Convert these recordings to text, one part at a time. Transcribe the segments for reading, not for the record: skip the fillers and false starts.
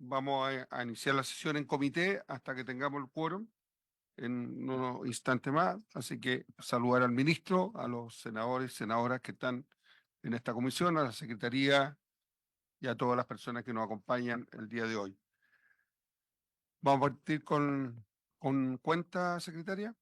Vamos a iniciar la sesión en comité hasta que tengamos el quórum en unos instantes más. Así que saludar al ministro, a los senadores y senadoras que están en esta comisión, a la Secretaría y a todas las personas que nos acompañan el día de hoy. Vamos a partir con cuenta, secretaria.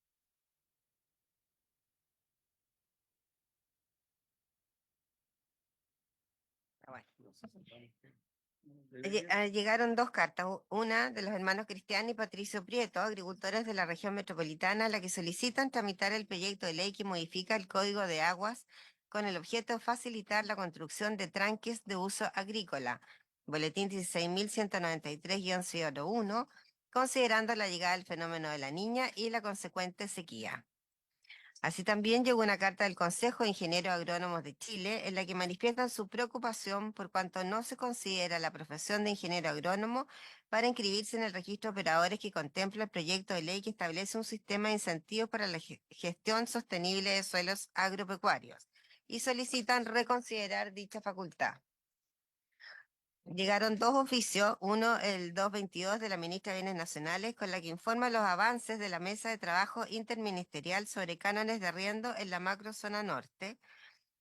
Llegaron dos cartas, una de los hermanos Cristian y Patricio Prieto, agricultores de la región metropolitana, a la que solicitan tramitar el proyecto de ley que modifica el Código de Aguas con el objeto de facilitar la construcción de tranques de uso agrícola, boletín 16.193-01, considerando la llegada del fenómeno de la Niña y la consecuente sequía. Así también llegó una carta del Consejo de Ingenieros Agrónomos de Chile en la que manifiestan su preocupación por cuanto no se considera la profesión de ingeniero agrónomo para inscribirse en el registro de operadores que contempla el proyecto de ley que establece un sistema de incentivos para la gestión sostenible de suelos agropecuarios y solicitan reconsiderar dicha facultad. Llegaron dos oficios, uno el 222 de la ministra de Bienes Nacionales, con la que informa los avances de la mesa de trabajo interministerial sobre cánones de arriendo en la macrozona norte,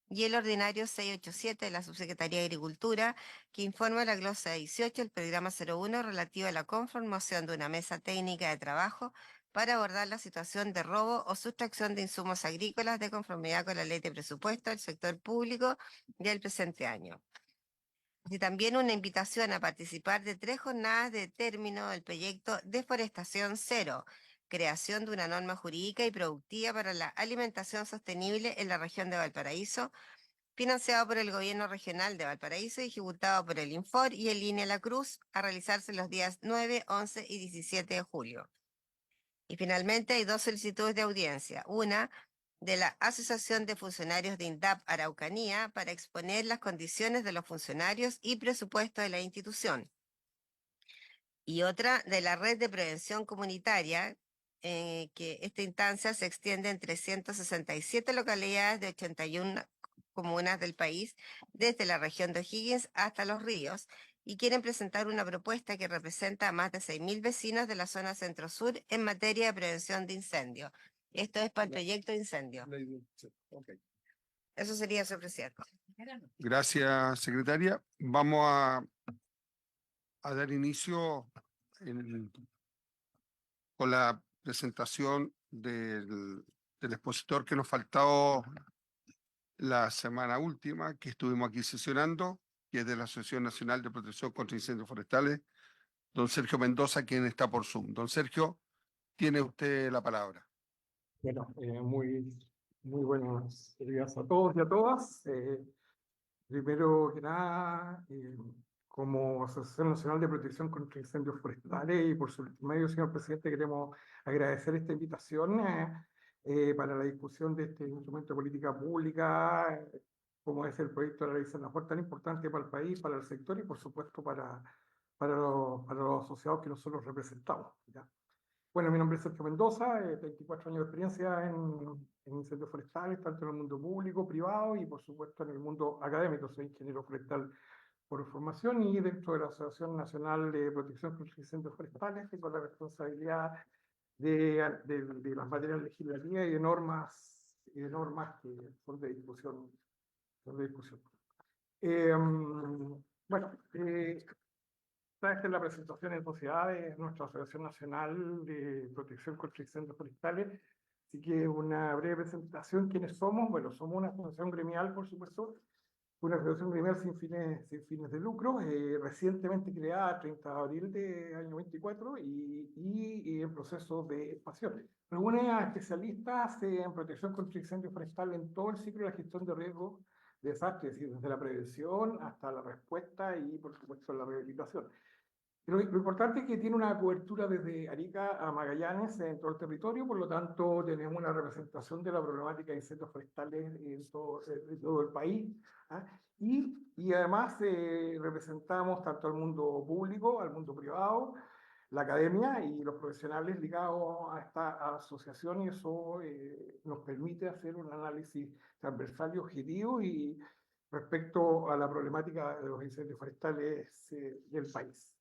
y el ordinario 687 de la Subsecretaría de Agricultura, que informa la glosa 18 del programa 01 relativo a la conformación de una mesa técnica de trabajo para abordar la situación de robo o sustracción de insumos agrícolas de conformidad con la ley de presupuesto del sector público del presente año. Y también una invitación a participar de 3 jornadas de término del proyecto Deforestación Cero, creación de una norma jurídica y productiva para la alimentación sostenible en la región de Valparaíso, financiado por el Gobierno Regional de Valparaíso y ejecutado por el Infor y el INE La Cruz, a realizarse los días 9, 11 y 17 de julio. Y finalmente hay dos solicitudes de audiencia. Una de la Asociación de Funcionarios de INDAP Araucanía para exponer las condiciones de los funcionarios y presupuesto de la institución. Y otra de la Red de Prevención Comunitaria, que esta instancia se extiende en 367 localidades de 81 comunas del país, desde la región de O'Higgins hasta Los Ríos, y quieren presentar una propuesta que representa a más de 6.000 vecinos de la zona centro-sur en materia de prevención de incendios. Esto es para el proyecto de incendio. Okay. Eso sería su presidente. Gracias, secretaria. Vamos a dar inicio con la presentación del expositor que nos faltó la semana última, que estuvimos aquí sesionando, que es de la Asociación Nacional de Protección contra Incendios Forestales, don Sergio Mendoza, quien está por Zoom. Don Sergio, tiene usted la palabra. Bueno, muy buenos días a todos y a todas. Primero que nada, como Asociación Nacional de Protección contra Incendios Forestales y por su medio, señor presidente, queremos agradecer esta invitación para la discusión de este instrumento de política pública, como es el proyecto de la ley Senafort, tan importante para el país, para el sector y por supuesto para los asociados que nosotros representamos, ¿ya? Bueno, mi nombre es Sergio Mendoza, 24 años de experiencia en incendios forestales, tanto en el mundo público, privado y por supuesto en el mundo académico. Soy ingeniero forestal por formación y dentro de la Asociación Nacional de Protección contra Incendios Forestales tengo la responsabilidad de las materias legislativas y de normas que son de discusión. Bueno, esta es la presentación en sociedad de nuestra Asociación Nacional de Protección contra Incendios Forestales. Así que una breve presentación. ¿Quiénes somos? Bueno, somos una asociación gremial, por supuesto, una asociación gremial sin fines de lucro, recientemente creada, 30 de abril de año 24, y en proceso de expansión. Reúne a especialistas en protección contra incendios forestales en todo el ciclo de la gestión de riesgos de desastres, es decir, desde la prevención hasta la respuesta y, por supuesto, la rehabilitación. Lo importante es que tiene una cobertura desde Arica a Magallanes en todo el territorio, por lo tanto tenemos una representación de la problemática de incendios forestales en todo el país, ¿ah? Y además representamos tanto al mundo público, al mundo privado, la academia y los profesionales ligados a esta asociación, y eso nos permite hacer un análisis transversal y objetivo y respecto a la problemática de los incendios forestales del país.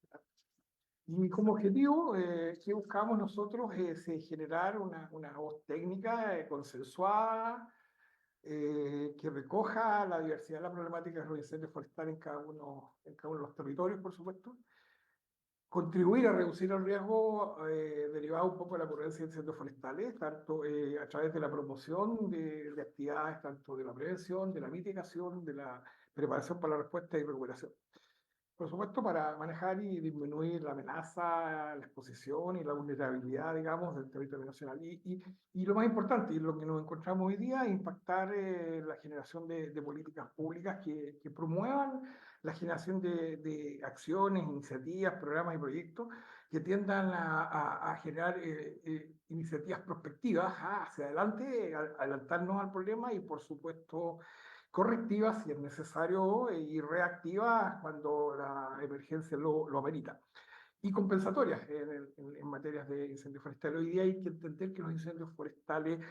Y como objetivo, ¿qué buscamos nosotros? Es generar una voz técnica consensuada, que recoja la diversidad de la problemática de los incendios forestales en cada uno de los territorios, por supuesto, contribuir a reducir el riesgo derivado un poco de la ocurrencia de incendios forestales, tanto a través de la promoción de actividades, tanto de la prevención, de la mitigación, de la preparación para la respuesta y recuperación. Por supuesto, para manejar y disminuir la amenaza, la exposición y la vulnerabilidad, digamos, del territorio nacional. Y lo más importante, y lo que nos encontramos hoy día, es impactar la generación de políticas públicas que promuevan la generación de acciones, iniciativas, programas y proyectos que tiendan a generar iniciativas prospectivas hacia adelante, adelantarnos al problema y, por supuesto, correctivas si es necesario y reactivas cuando la emergencia lo amerita. Y compensatorias en materias de incendios forestales. Hoy día hay que entender que los incendios forestales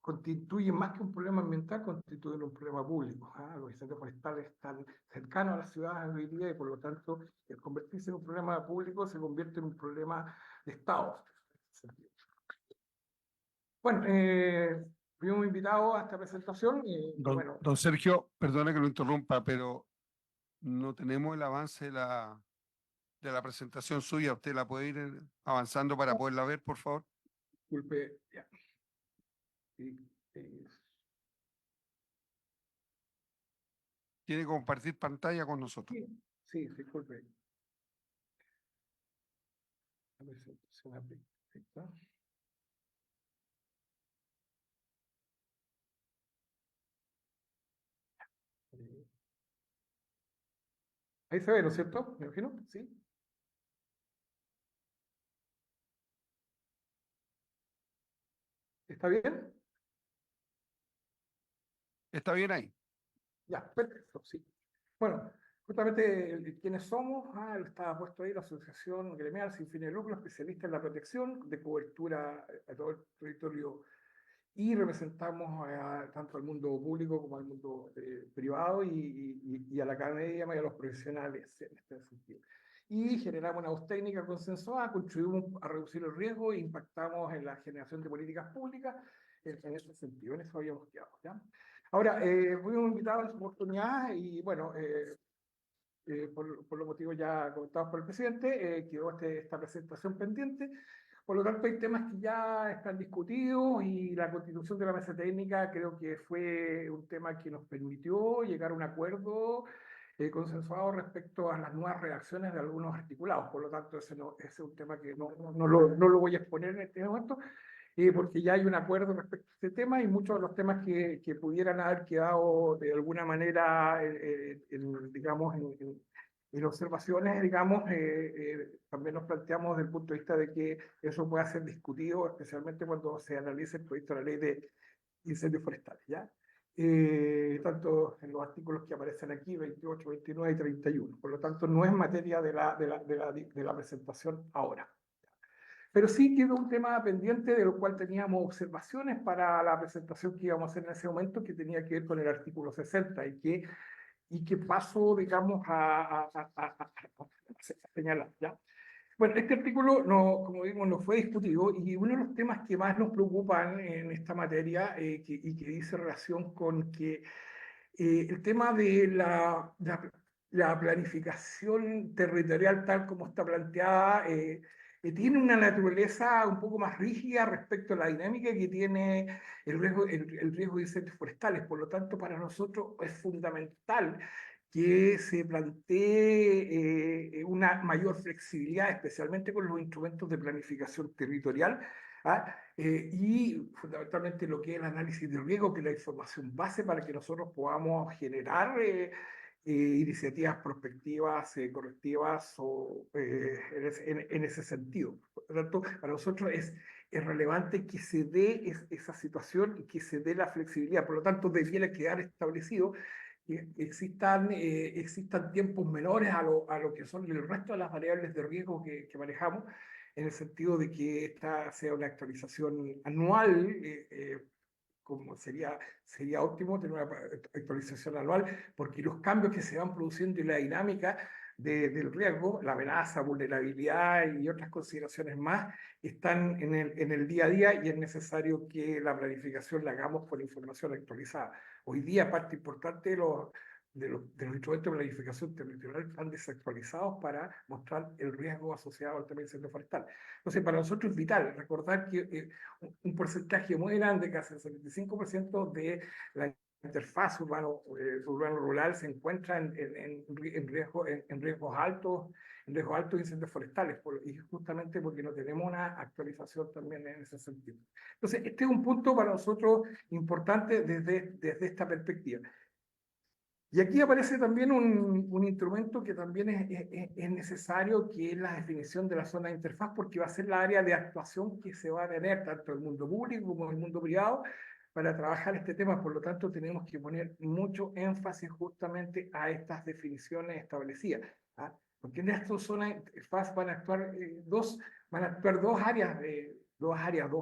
constituyen más que un problema ambiental, constituyen un problema público. Los incendios forestales están cercanos a las ciudades hoy día y por lo tanto el convertirse en un problema público se convierte en un problema de Estado. Bueno, fuimos invitados a esta presentación y bueno. Don Sergio, perdone que lo interrumpa, pero no tenemos el avance de la presentación suya. ¿Usted la puede ir avanzando para poderla ver, por favor? Disculpe, ya. Tiene que compartir pantalla con nosotros. Sí, disculpe. La presentación perfecta. Ahí se ve, ¿no es cierto? ¿Me imagino? Sí. ¿Está bien? ¿Está bien ahí? Ya, perfecto, sí. Bueno, justamente quiénes somos, estaba puesto ahí la Asociación Gremial Sin Fines de Lucro, especialista en la protección de cobertura a todo el territorio y representamos tanto al mundo público como al mundo privado y a la academia y a los profesionales en este sentido. Y generamos una voz técnica consensuada, contribuimos a reducir el riesgo e impactamos en la generación de políticas públicas en ese sentido, en eso habíamos quedado, ¿ya? Ahora, fuimos invitados a esta oportunidad y bueno, por los motivos ya comentados por el presidente, quedó esta presentación pendiente. Por lo tanto, hay temas que ya están discutidos y la constitución de la mesa técnica creo que fue un tema que nos permitió llegar a un acuerdo consensuado respecto a las nuevas redacciones de algunos articulados. Por lo tanto, ese es un tema que no lo voy a exponer en este momento, porque ya hay un acuerdo respecto a este tema y muchos de los temas que pudieran haber quedado de alguna manera, digamos, en observaciones, digamos, también nos planteamos desde el punto de vista de que eso pueda ser discutido, especialmente cuando se analice el proyecto de la ley de incendios forestales, ¿ya? Tanto en los artículos que aparecen aquí, 28, 29 y 31. Por lo tanto, no es materia de la presentación ahora. Pero sí quedó un tema pendiente de lo cual teníamos observaciones para la presentación que íbamos a hacer en ese momento, que tenía que ver con el artículo 60 y que paso, digamos, a señalar, ¿ya? Bueno, este artículo, como vimos, no fue discutido y uno de los temas que más nos preocupan en esta materia y que dice relación con que el tema de la planificación territorial tal como está planteada tiene una naturaleza un poco más rígida respecto a la dinámica que tiene el riesgo de incendios forestales. Por lo tanto, para nosotros es fundamental que se plantee una mayor flexibilidad, especialmente con los instrumentos de planificación territorial, y fundamentalmente lo que es el análisis de riesgo, que es la información base para que nosotros podamos generar iniciativas prospectivas, correctivas en ese sentido. Por lo tanto, para nosotros es relevante que se dé esa situación y que se dé la flexibilidad. Por lo tanto, debiera quedar establecido que existan tiempos menores a lo que son el resto de las variables de riesgo que manejamos, en el sentido de que esta sea una actualización anual, como sería óptimo tener una actualización anual, porque los cambios que se van produciendo y la dinámica del riesgo, la amenaza, vulnerabilidad y otras consideraciones más, están en el día a día y es necesario que la planificación la hagamos con información actualizada. Hoy día parte importante de los instrumentos de planificación territorial están desactualizados para mostrar el riesgo asociado al tema del incendio forestal. Entonces, para nosotros es vital recordar que un porcentaje muy grande, casi el 75% de la interfaz urbano-rural se encuentra en riesgos altos de incendios forestales, y justamente porque no tenemos una actualización también en ese sentido. Entonces, este es un punto para nosotros importante desde esta perspectiva. Y aquí aparece también un instrumento que también es necesario, que es la definición de la zona de interfaz, porque va a ser la área de actuación que se va a tener tanto el mundo público como el mundo privado para trabajar este tema. Por lo tanto, tenemos que poner mucho énfasis justamente a estas definiciones establecidas, ¿ah? Porque en esta zona de interfaz van a actuar dos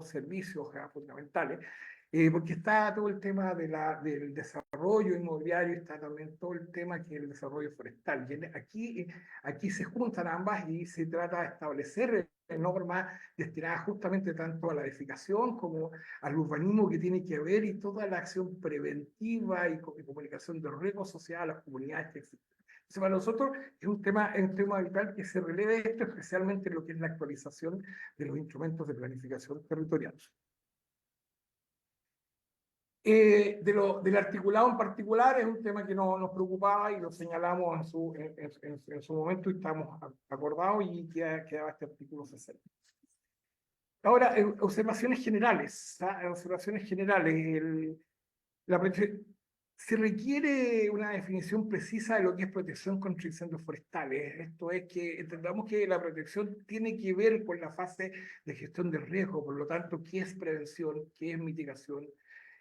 servicios fundamentales. Porque está todo el tema del desarrollo inmobiliario, está también todo el tema que es el desarrollo forestal. Y aquí se juntan ambas y se trata de establecer normas destinadas justamente tanto a la edificación como al urbanismo que tiene que ver y toda la acción preventiva y comunicación de riesgo social a las comunidades que existen. Entonces, para nosotros es un tema vital que se releve esto, especialmente en lo que es la actualización de los instrumentos de planificación territorial. Del articulado en particular es un tema que nos preocupaba y lo señalamos en su momento y estamos acordados y quedaba este artículo 60. Ahora, observaciones generales. Observaciones generales. Se requiere una definición precisa de lo que es protección contra incendios forestales. Esto es que entendamos que la protección tiene que ver con la fase de gestión del riesgo, por lo tanto, ¿qué es prevención? ¿Qué es mitigación?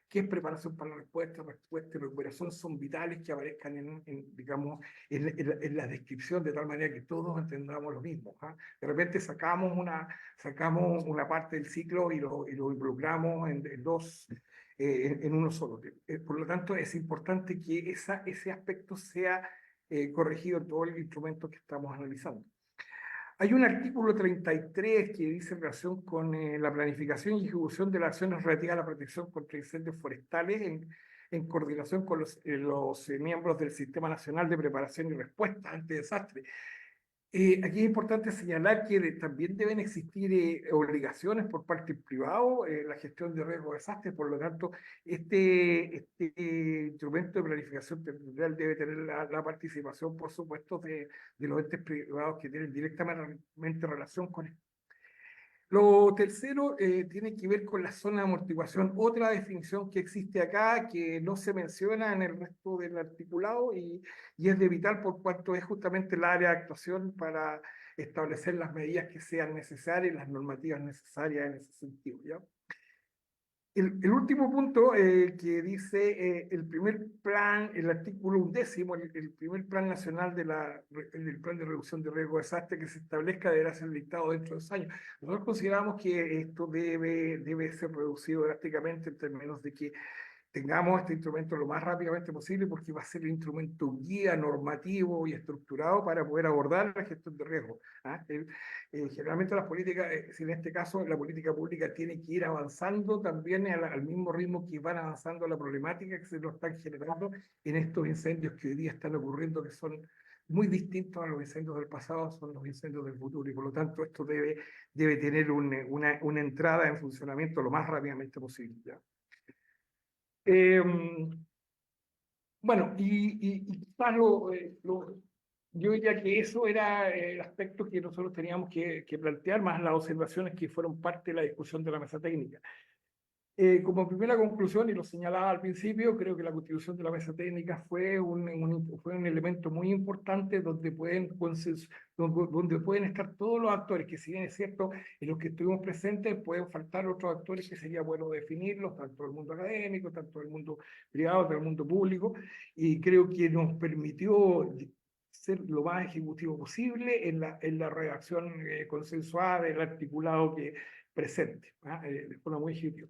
¿Qué es preparación para la respuesta? Respuesta y recuperación son vitales que aparezcan digamos, en la descripción, de tal manera que todos entendamos lo mismo. De repente sacamos una parte del ciclo y lo involucramos en uno solo. Por lo tanto, es importante que ese aspecto sea corregido en todo el instrumento que estamos analizando. Hay un artículo 33 que dice en relación con la planificación y ejecución de las acciones relativas a la protección contra incendios forestales en coordinación con los miembros del Sistema Nacional de Preparación y Respuesta ante Desastres. Aquí es importante señalar que también deben existir obligaciones por parte del privado en la gestión de riesgo de desastres. Por lo tanto, este instrumento de planificación territorial debe tener la participación, por supuesto, de los entes privados que tienen directamente relación con esto. Lo tercero tiene que ver con la zona de amortiguación, otra definición que existe acá que no se menciona en el resto del articulado y es de vital por cuanto es justamente el área de actuación para establecer las medidas que sean necesarias y las normativas necesarias en ese sentido, ¿ya? El último punto que dice el primer plan, el artículo 11, el primer plan nacional del plan de reducción de riesgo de desastre que se establezca deberá ser dictado dentro de 2 años. Nosotros consideramos que esto debe ser reducido drásticamente en términos de que tengamos este instrumento lo más rápidamente posible porque va a ser el instrumento guía normativo y estructurado para poder abordar la gestión de riesgo. Generalmente las políticas, si en este caso la política pública tiene que ir avanzando también al mismo ritmo que van avanzando la problemática que se nos están generando en estos incendios que hoy día están ocurriendo, que son muy distintos a los incendios del pasado, son los incendios del futuro, y por lo tanto esto debe tener una entrada en funcionamiento lo más rápidamente posible, ¿ya? Bueno, y quizás yo diría que eso era el aspecto que nosotros teníamos que plantear, más las observaciones que fueron parte de la discusión de la mesa técnica. Como primera conclusión, y lo señalaba al principio, creo que la constitución de la mesa técnica fue un elemento muy importante donde donde pueden estar todos los actores, que si bien es cierto, en los que estuvimos presentes, pueden faltar otros actores que sería bueno definirlos, tanto del mundo académico, tanto del mundo privado, del mundo público, y creo que nos permitió ser lo más ejecutivo posible en la redacción consensuada del articulado que presente, de forma muy ejecutiva.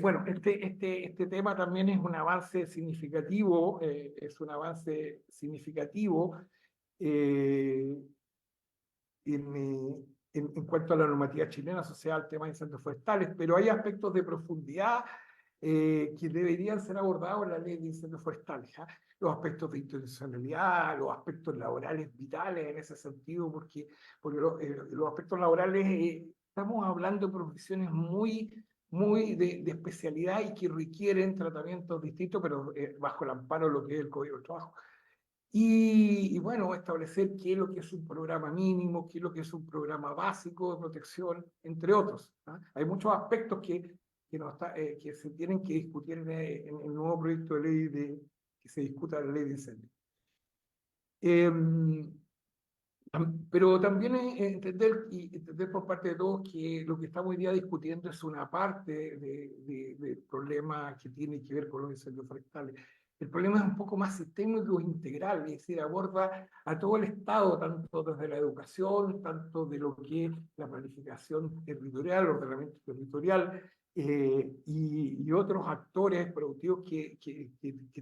Bueno, este tema también es un avance significativo, eh, en cuanto a la normativa chilena asociada al tema de incendios forestales, pero hay aspectos de profundidad que deberían ser abordados en la ley de incendios forestales, ¿ah? Los aspectos de institucionalidad, los aspectos laborales vitales en ese sentido, porque los aspectos laborales, estamos hablando de profesiones muy de especialidad y que requieren tratamientos distintos, pero bajo el amparo de lo que es el Código del Trabajo. Y bueno, establecer qué es lo que es un programa mínimo, qué es lo que es un programa básico de protección, entre otros, ¿ah? Hay muchos aspectos que se tienen que discutir en el nuevo proyecto de ley que se discuta la ley de incendios. Pero también entender por parte de todos que lo que estamos hoy día discutiendo es una parte del problema que tiene que ver con los incendios forestales. El problema es un poco más sistémico e integral, es decir, aborda a todo el Estado, tanto desde la educación, tanto de lo que es la planificación territorial, ordenamiento territorial, y otros actores productivos que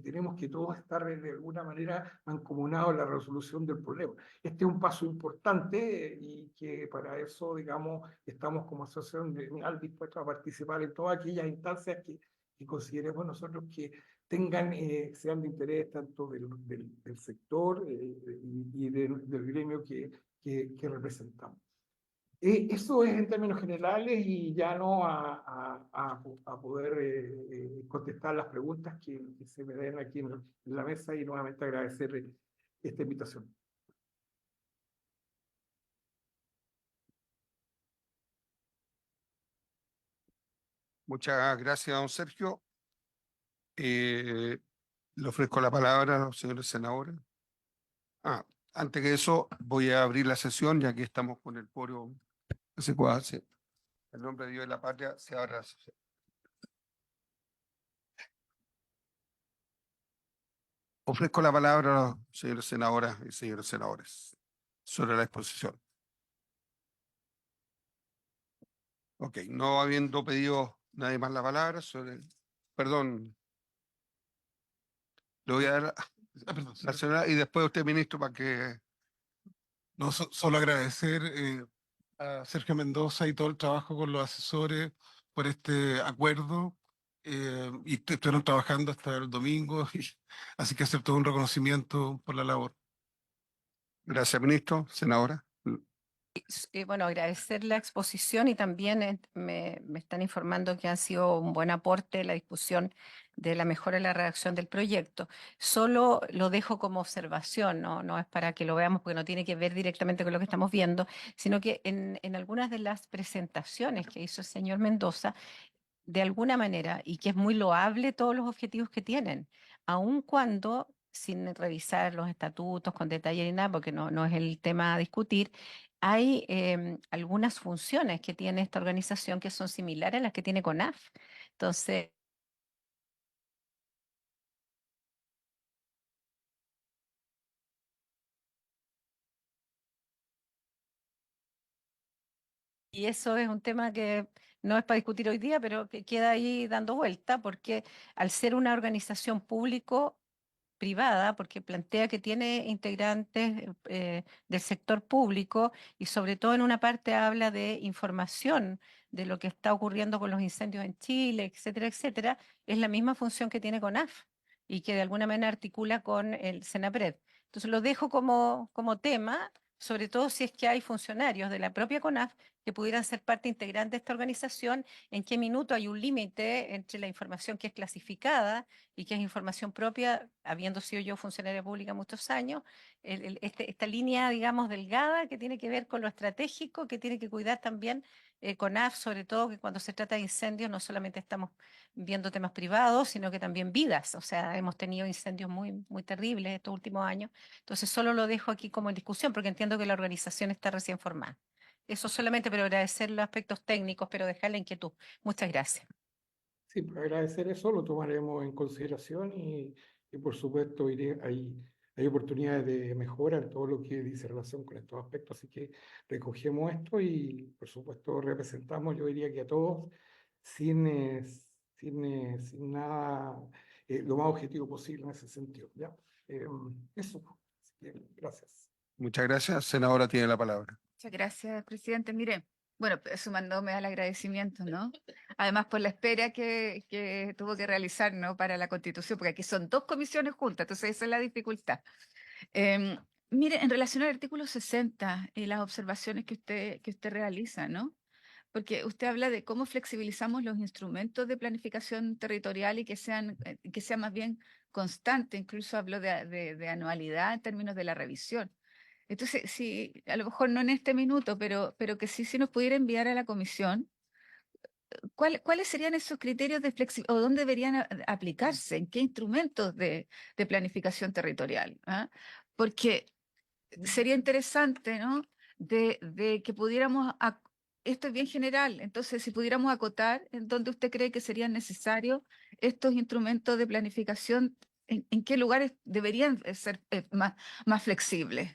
tenemos que todos estar de alguna manera mancomunados en la resolución del problema. Este es un paso importante y que para eso, digamos, estamos como asociación gremial dispuestos a participar en todas aquellas instancias que consideremos nosotros que sean de interés tanto del sector y del gremio que representamos. Eso es en términos generales y ya no a poder contestar las preguntas que se me den aquí en la mesa y nuevamente agradecer esta invitación. Muchas gracias, don Sergio. Le ofrezco la palabra a los señores senadores. Antes que eso, voy a abrir la sesión, ya que estamos con el quórum que se puede hacer. En nombre de Dios y la patria, se abre la sesión. Ofrezco la palabra a los señores senadoras y señores senadores sobre la exposición. Ok, no habiendo pedido nadie más la palabra perdón, le voy a dar Perdón, la señora y después usted, ministro, para que... no, solo agradecer a Sergio Mendoza y todo el trabajo con los asesores por este acuerdo. Y estuvieron trabajando hasta el domingo, así que hacer todo un reconocimiento por la labor. Gracias, ministro. Senadora. Bueno, agradecer la exposición y también me están informando que ha sido un buen aporte la discusión de la mejora en la redacción del proyecto. Solo lo dejo como observación, no es para que lo veamos porque no tiene que ver directamente con lo que estamos viendo, sino que en algunas de las presentaciones que hizo el señor Mendoza, de alguna manera, y que es muy loable todos los objetivos que tienen, aun cuando, sin revisar los estatutos con detalle ni nada, porque no es el tema a discutir, hay algunas funciones que tiene esta organización que son similares a las que tiene CONAF. Entonces, y eso es un tema que no es para discutir hoy día, pero que queda ahí dando vuelta, porque al ser una organización público-privada, porque plantea que tiene integrantes del sector público y sobre todo en una parte habla de información de lo que está ocurriendo con los incendios en Chile, etcétera, etcétera, es la misma función que tiene CONAF y que de alguna manera articula con el SENAPRED. Entonces lo dejo como tema, sobre todo si es que hay funcionarios de la propia CONAF que pudieran ser parte integrante de esta organización, en qué minuto hay un límite entre la información que es clasificada y que es información propia, habiendo sido yo funcionaria pública muchos años, esta línea, digamos, delgada que tiene que ver con lo estratégico, que tiene que cuidar también CONAF, sobre todo que cuando se trata de incendios no solamente estamos viendo temas privados, sino que también vidas. O sea, hemos tenido incendios muy terribles estos últimos años. Entonces, solo lo dejo aquí como en discusión, porque entiendo que la organización está recién formada. Eso solamente, pero agradecer los aspectos técnicos, pero dejar la inquietud. Muchas gracias. Sí, por agradecer eso, lo tomaremos en consideración y por supuesto hay oportunidades de mejora en todo lo que dice relación con estos aspectos, así que recogemos esto y por supuesto representamos, yo diría que a todos, sin sin nada, lo más objetivo posible en ese sentido. ¿Ya? Eso. Así que, gracias. Muchas gracias. Senadora tiene la palabra. Muchas gracias, presidente. Mire, bueno, sumándome al agradecimiento, ¿no? Además, por la espera que tuvo que realizar, ¿no? Para la Constitución, porque aquí son dos comisiones juntas, entonces esa es la dificultad. Em, Mire, en relación al artículo 60 y las observaciones que usted realiza, ¿no? Porque usted habla de cómo flexibilizamos los instrumentos de planificación territorial y que sea más bien constante, incluso habló de anualidad en términos de la revisión. Entonces, sí, a lo mejor no en este minuto, pero que sí nos pudiera enviar a la comisión, ¿cuáles serían esos criterios de flexibilidad o dónde deberían aplicarse? ¿En qué instrumentos de planificación territorial? ¿Ah? Porque sería interesante, ¿no? De que pudiéramos, esto es bien general, entonces si pudiéramos acotar en dónde usted cree que serían necesarios estos instrumentos de planificación, en qué lugares deberían ser más flexibles.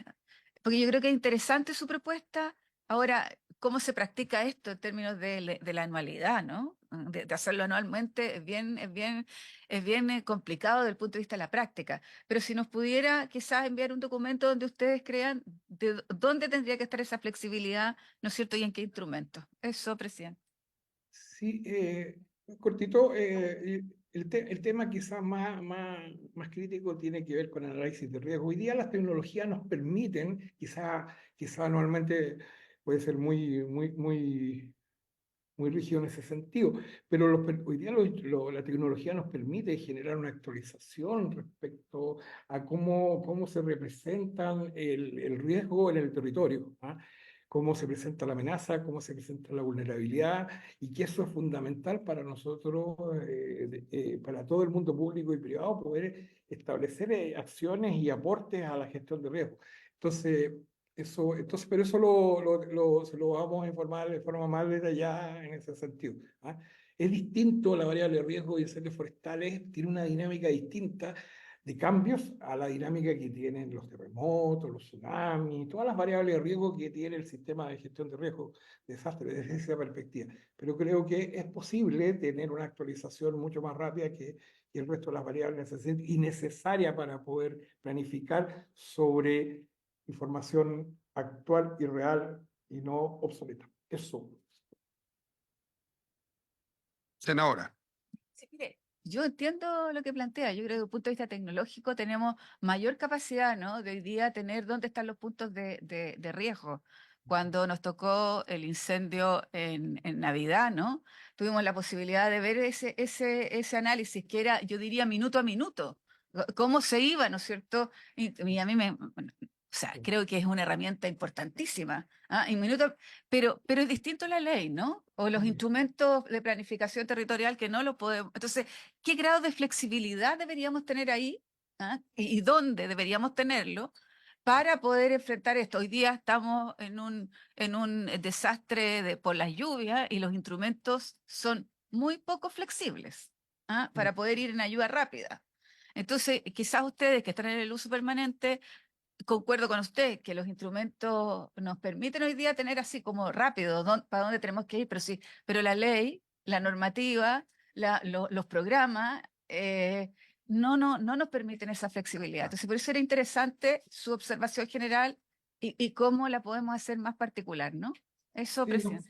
Porque yo creo que es interesante su propuesta. Ahora, ¿cómo se practica esto en términos de la anualidad, ¿no? De hacerlo anualmente es bien complicado desde el punto de vista de la práctica. Pero si nos pudiera quizás enviar un documento donde ustedes crean de dónde tendría que estar esa flexibilidad, ¿no es cierto? Y en qué instrumentos. Eso, presidente. Sí, cortito, el tema quizás más crítico tiene que ver con el análisis de riesgo. Hoy día las tecnologías nos permiten, quizá anualmente puede ser muy rígido en ese sentido, pero hoy día la tecnología nos permite generar una actualización respecto a cómo se representan el riesgo en el territorio, ¿ah? Cómo se presenta la amenaza, cómo se presenta la vulnerabilidad, y que eso es fundamental para nosotros, para todo el mundo público y privado, poder establecer acciones y aportes a la gestión de riesgo. Pero eso se lo vamos a informar de forma más detallada en ese sentido, ¿ah? Es distinto la variable de riesgo de incendios forestales, tiene una dinámica distinta de cambios a la dinámica que tienen los terremotos, los tsunamis, todas las variables de riesgo que tiene el sistema de gestión de riesgo, desastre, desde esa perspectiva. Pero creo que es posible tener una actualización mucho más rápida que el resto de las variables y necesaria para poder planificar sobre información actual y real y no obsoleta. Eso. Senadora. Sí, mire, yo entiendo lo que plantea. Yo creo que desde el punto de vista tecnológico tenemos mayor capacidad, ¿no? De hoy día tener dónde están los puntos de riesgo. Cuando nos tocó el incendio en Navidad, ¿no? Tuvimos la posibilidad de ver ese análisis que era, yo diría, minuto a minuto. Cómo se iba, ¿no es cierto? Y a mí bueno, o sea, creo que es una herramienta importantísima. ¿Ah? Pero es distinto la ley, ¿no? O los instrumentos de planificación territorial que no lo podemos. Entonces, ¿qué grado de flexibilidad deberíamos tener ahí? ¿Ah? ¿Y dónde deberíamos tenerlo para poder enfrentar esto? Hoy día estamos en un desastre por las lluvias y los instrumentos son muy poco flexibles, ¿ah? Para poder ir en ayuda rápida. Entonces, quizás ustedes que están en el uso permanente, concuerdo con usted que los instrumentos nos permiten hoy día tener así como rápido para dónde tenemos que ir, pero la ley, la normativa, los programas no nos permiten esa flexibilidad. Entonces, por eso era interesante su observación general y cómo la podemos hacer más particular, ¿no? Eso, Sí, presidente.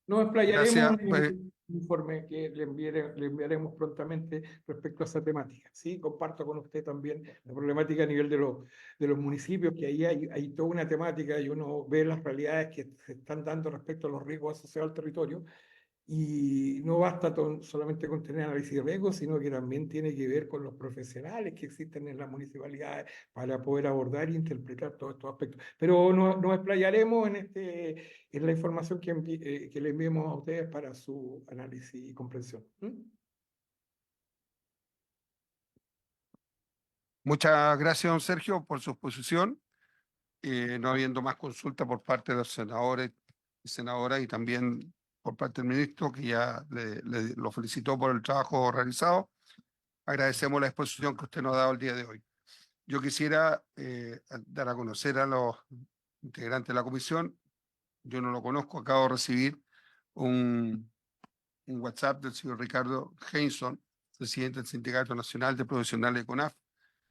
nos explayaremos Gracias. en el informe que le enviaremos prontamente respecto a esa temática. Sí, comparto con usted también la problemática a nivel de los municipios, que ahí hay toda una temática y uno ve las realidades que se están dando respecto a los riesgos asociados al territorio. Y no basta solamente con tener análisis de riesgos, sino que también tiene que ver con los profesionales que existen en las municipalidades para poder abordar e interpretar todos estos aspectos. Pero nos explayaremos en la información que le enviemos a ustedes para su análisis y comprensión. Muchas gracias, don Sergio, por su exposición. No habiendo más consulta por parte de los senadores y senadoras y también por parte del ministro, que ya lo felicitó por el trabajo realizado. Agradecemos la exposición que usted nos ha dado el día de hoy. Yo quisiera dar a conocer a los integrantes de la comisión. Yo no lo conozco, acabo de recibir un un WhatsApp del señor Ricardo Heinson, presidente del Sindicato Nacional de Profesionales de CONAF,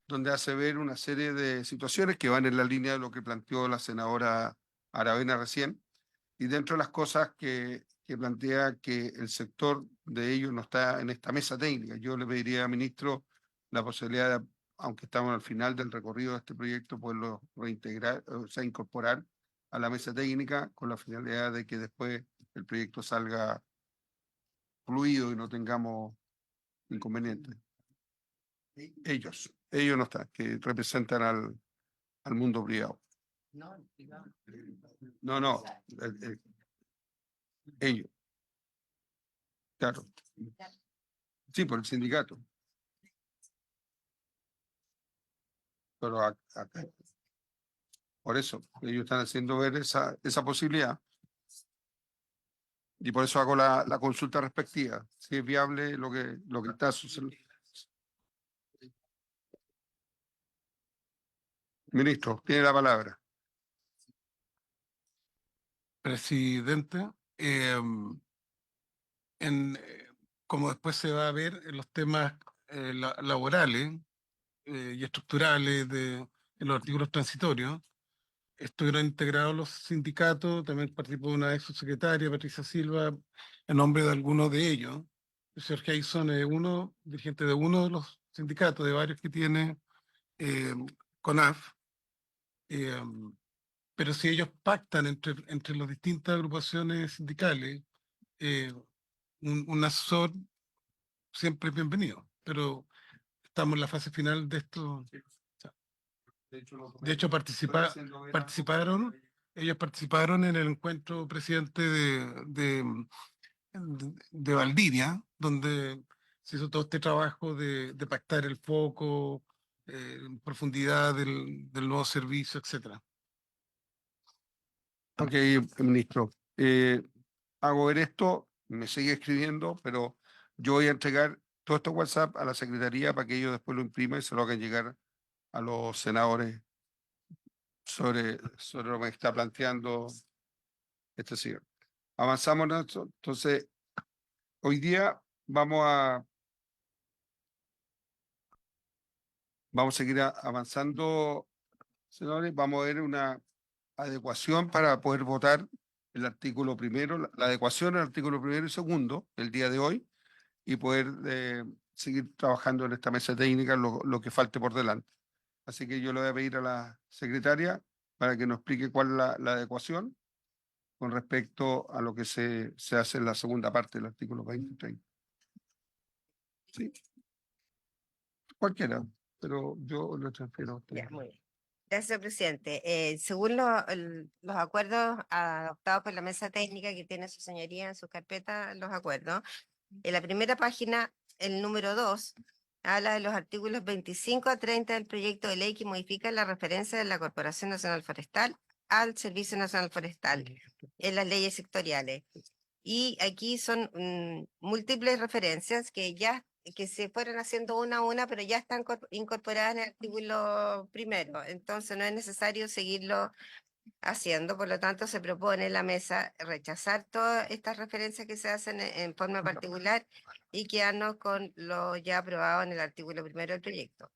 donde hace ver una serie de situaciones que van en la línea de lo que planteó la senadora Aravena recién, y dentro de las cosas que plantea que el sector de ellos no está en esta mesa técnica. Yo le pediría al ministro la posibilidad de, aunque estamos al final del recorrido de este proyecto, poderlo reintegrar, o sea, incorporar a la mesa técnica con la finalidad de que después el proyecto salga fluido y no tengamos inconvenientes. Ellos no están, que representan al mundo privado. No, ellos, claro. Sí, por el sindicato. Pero acá, por eso, ellos están haciendo ver esa posibilidad. Y por eso hago la consulta respectiva, si es viable lo que está sucediendo. Ministro, tiene la palabra. Presidente, como después se va a ver en los temas laborales y estructurales en los artículos transitorios, estuvieron integrados los sindicatos, también participó una ex subsecretaria, Patricia Silva, en nombre de algunos de ellos. El señor Jason es dirigente de uno de los sindicatos, de varios que tiene CONAF. Pero si ellos pactan entre las distintas agrupaciones sindicales, un asesor siempre es bienvenido, pero estamos en la fase final de esto. De hecho, ellos participaron en el encuentro presidente de Valdivia, donde se hizo todo este trabajo de pactar el foco, en profundidad del nuevo servicio, etcétera. Ok, ministro. Hago ver esto, me sigue escribiendo, pero yo voy a entregar todo esto WhatsApp a la Secretaría para que ellos después lo impriman y se lo hagan llegar a los senadores sobre lo que está planteando este señor. Avanzamos en esto. Entonces, hoy día vamos a seguir avanzando, senadores. Vamos a ver una adecuación para poder votar el artículo primero, la adecuación al artículo primero y segundo el día de hoy, y poder seguir trabajando en esta mesa técnica lo que falte por delante. Así que yo le voy a pedir a la secretaria para que nos explique cuál es la adecuación con respecto a lo que se hace en la segunda parte del artículo 20 y 30. Sí. Cualquiera, pero yo lo transfiero a usted. Ya, muy bien. Gracias, presidente. Según los acuerdos adoptados por la mesa técnica que tiene su señoría en su carpeta, los acuerdos, en la primera página, el número 2, habla de los artículos 25 a 30 del proyecto de ley que modifica la referencia de la Corporación Nacional Forestal al Servicio Nacional Forestal en las leyes sectoriales. Y aquí son múltiples referencias que se fueron haciendo una a una, pero ya están incorporadas en el artículo primero. Entonces no es necesario seguirlo haciendo, por lo tanto se propone en la mesa rechazar todas estas referencias que se hacen en forma particular y quedarnos con lo ya aprobado en el artículo primero del proyecto.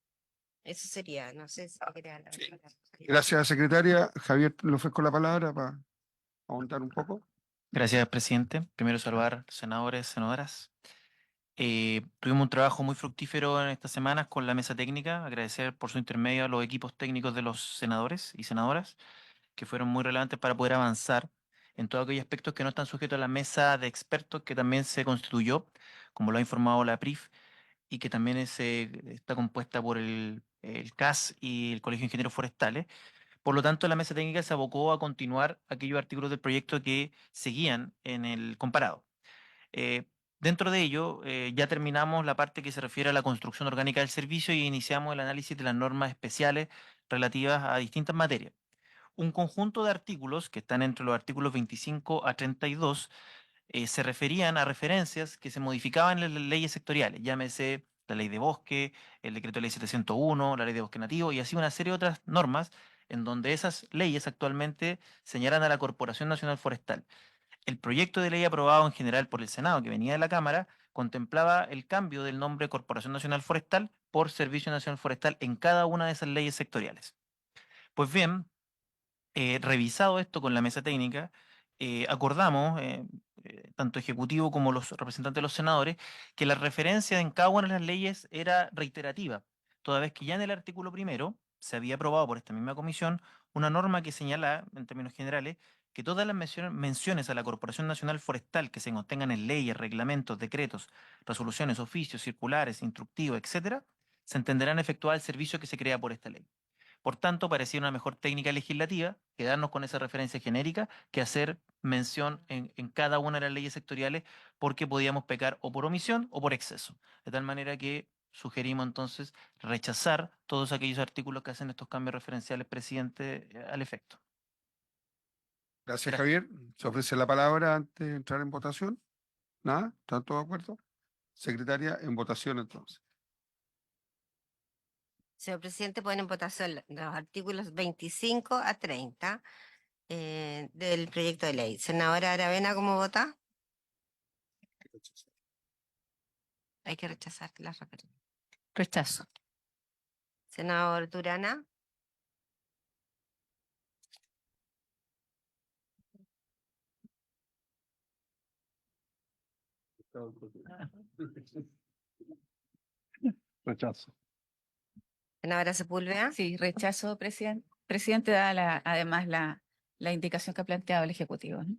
Eso sería, no sé si quería hablar. Sí. Gracias, secretaria. Javier, le ofrezco la palabra para aumentar un poco. Gracias, presidente. Primero saludar senadores, senadoras. Tuvimos un trabajo muy fructífero en estas semanas con la mesa técnica. Agradecer por su intermedio a los equipos técnicos de los senadores y senadoras, que fueron muy relevantes para poder avanzar en todos aquellos aspectos que no están sujetos a la mesa de expertos que también se constituyó, como lo ha informado la PRIF, y que también está compuesta por el CAS y el Colegio de Ingenieros Forestales. Por lo tanto, la mesa técnica se abocó a continuar aquellos artículos del proyecto que seguían en el comparado. Dentro de ello, ya terminamos la parte que se refiere a la construcción orgánica del servicio y iniciamos el análisis de las normas especiales relativas a distintas materias. Un conjunto de artículos que están entre los artículos 25 a 32 se referían a referencias que se modificaban en las leyes sectoriales, llámese la ley de bosque, el decreto de ley 701, la ley de bosque nativo y así una serie de otras normas en donde esas leyes actualmente señalan a la Corporación Nacional Forestal. El proyecto de ley aprobado en general por el Senado, que venía de la Cámara, contemplaba el cambio del nombre Corporación Nacional Forestal por Servicio Nacional Forestal en cada una de esas leyes sectoriales. Pues bien, revisado esto con la mesa técnica, acordamos, tanto ejecutivo como los representantes de los senadores, que la referencia en cada una de las leyes era reiterativa, toda vez que ya en el artículo primero se había aprobado por esta misma comisión una norma que señala, en términos generales, que todas las menciones a la Corporación Nacional Forestal que se contengan en leyes, reglamentos, decretos, resoluciones, oficios, circulares, instructivos, etcétera, se entenderán efectuar el servicio que se crea por esta ley. Por tanto, parecía una mejor técnica legislativa quedarnos con esa referencia genérica que hacer mención en cada una de las leyes sectoriales, porque podíamos pecar o por omisión o por exceso. De tal manera que sugerimos entonces rechazar todos aquellos artículos que hacen estos cambios referenciales, presidente, al efecto. Gracias, Gracias. Javier. ¿Se ofrece la palabra antes de entrar en votación? ¿Nada? ¿Están todos de acuerdo? Secretaria, en votación entonces. Señor presidente, ponen en votación los artículos 25 a 30 del proyecto de ley. Senadora Aravena, ¿cómo vota? Hay que rechazar la referencia. Rechazo. Senador Durana, Rechazo. senadora Sepúlveda, Sí, rechazo, presidente. Presidente, da además la indicación que ha planteado el Ejecutivo, ¿no?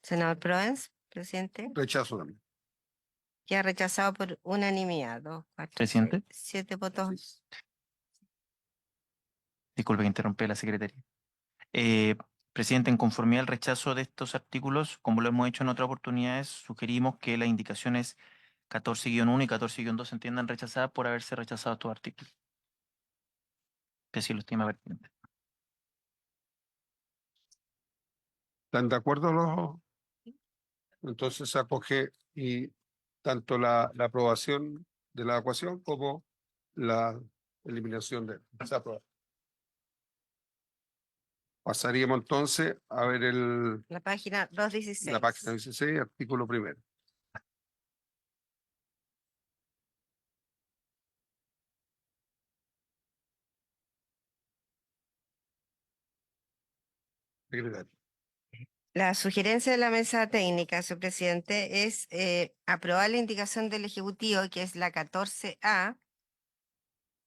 senador Proens, presidente, Rechazo también. que ha rechazado por unanimidad. 2, 4, Presidente. 7 votos. Disculpe que interrumpí a la secretaria. Presidente, en conformidad al rechazo de estos artículos, como lo hemos hecho en otras oportunidades, sugerimos que las indicaciones 14-1 y 14-2 se entiendan rechazadas por haberse rechazado estos artículos. Que así lo estima pertinente. ¿Están de acuerdo los? Entonces se acoge y tanto la aprobación de la ecuación como la eliminación de esa prueba. Pasaríamos entonces a ver La página 216. la página 16, artículo primero. Secretario. La sugerencia de la mesa técnica, señor presidente, es aprobar la indicación del Ejecutivo, que es la 14A,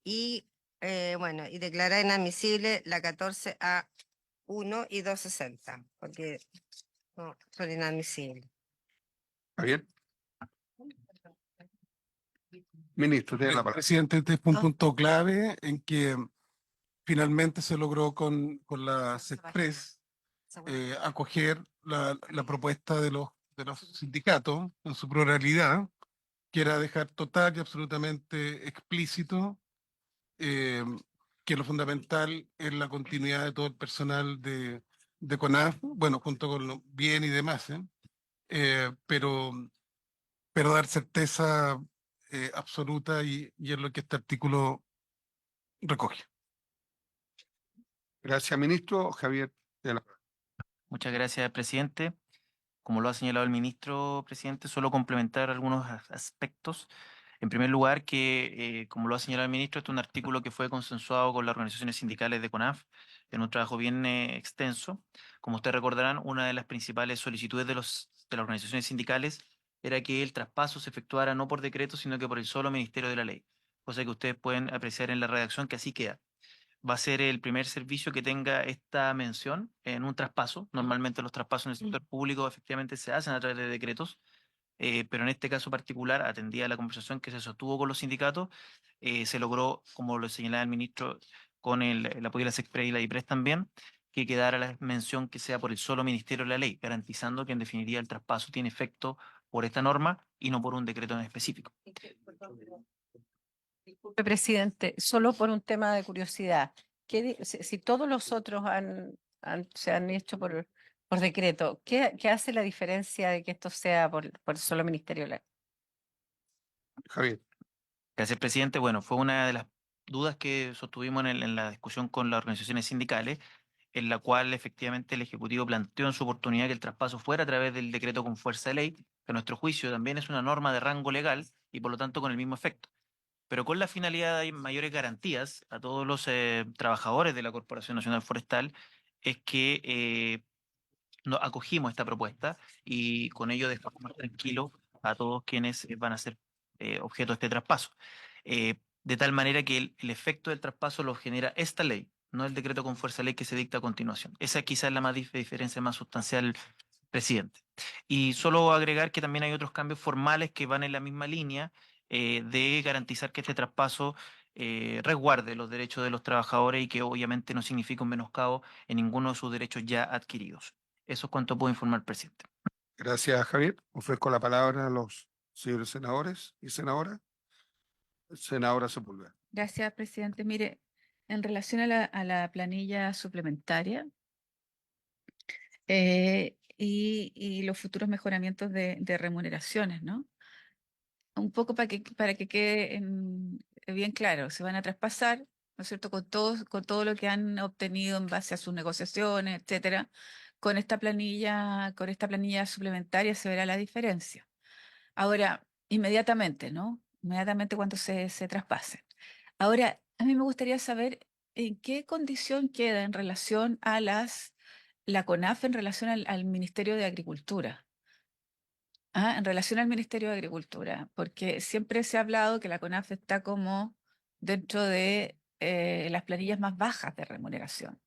y bueno, y declarar inadmisible la 14A1 y 260, porque no, son inadmisibles. ¿Está bien? Ministro, tiene la palabra. Presidente, este fue un Ah. punto clave en que finalmente se logró con la CESPRES acoger la propuesta de los sindicatos en su pluralidad, que era dejar total y absolutamente explícito eh, que lo fundamental es la continuidad de todo el personal de CONAF, bueno, junto con lo bien y demás, pero dar certeza absoluta y es lo que este artículo recoge. Gracias, ministro. Javier, tiene la palabra. Muchas gracias, presidente. Como lo ha señalado el ministro, presidente, solo complementar algunos aspectos. En primer lugar, que como lo ha señalado el ministro, este es un artículo que fue consensuado con las organizaciones sindicales de CONAF en un trabajo bien extenso. Como ustedes recordarán, una de las principales solicitudes de las organizaciones sindicales era que el traspaso se efectuara no por decreto, sino que por el solo Ministerio de la Ley, cosa que ustedes pueden apreciar en la redacción que así queda. Va a ser el primer servicio que tenga esta mención en un traspaso. Normalmente los traspasos en el sector público efectivamente se hacen a través de decretos, pero en este caso particular, atendida a la conversación que se sostuvo con los sindicatos, se logró, como lo señalaba el ministro, con el apoyo de la SECPRES y la IPRES también, que quedara la mención que sea por el solo Ministerio de la Ley, garantizando que en definitiva el traspaso tiene efecto por esta norma y no por un decreto en específico. Disculpe, presidente, solo por un tema de curiosidad. Si todos los otros se han hecho por decreto, ¿qué hace la diferencia de que esto sea por solo Ministerio de la? Javier. Gracias, presidente. Bueno, fue una de las dudas que sostuvimos en la discusión con las organizaciones sindicales. en la cual efectivamente el Ejecutivo planteó en su oportunidad que el traspaso fuera a través del decreto con fuerza de ley, que a nuestro juicio también es una norma de rango legal y por lo tanto con el mismo efecto, pero con la finalidad de mayores garantías a todos los trabajadores de la Corporación Nacional Forestal, es que acogimos esta propuesta y con ello dejamos más tranquilos a todos quienes van a ser objeto de este traspaso. De tal manera que el efecto del traspaso lo genera esta ley, no el decreto con fuerza de ley que se dicta a continuación. Esa quizás es la más diferencia más sustancial, presidente. Y solo agregar que también hay otros cambios formales que van en la misma línea de garantizar que este traspaso resguarde los derechos de los trabajadores y que obviamente no significa un menoscabo en ninguno de sus derechos ya adquiridos. Eso es cuanto puedo informar, presidente. Gracias, Javier. Ofrezco la palabra a los señores senadores y senadoras. Senadora Sepúlveda. Gracias, presidente. Mire, en relación a la planilla suplementaria y los futuros mejoramientos de remuneraciones, ¿no? Un poco para que quede bien claro, se van a traspasar, ¿no es cierto?, con todo lo que han obtenido en base a sus negociaciones, etcétera. Con esta planilla suplementaria se verá la diferencia. Ahora, inmediatamente, ¿no? Inmediatamente cuando se traspasen. Ahora, a mí me gustaría saber en qué condición queda en relación a la CONAF en relación al Ministerio de Agricultura. En relación al Ministerio de Agricultura, porque siempre se ha hablado que la CONAF está como dentro de las planillas más bajas de remuneración.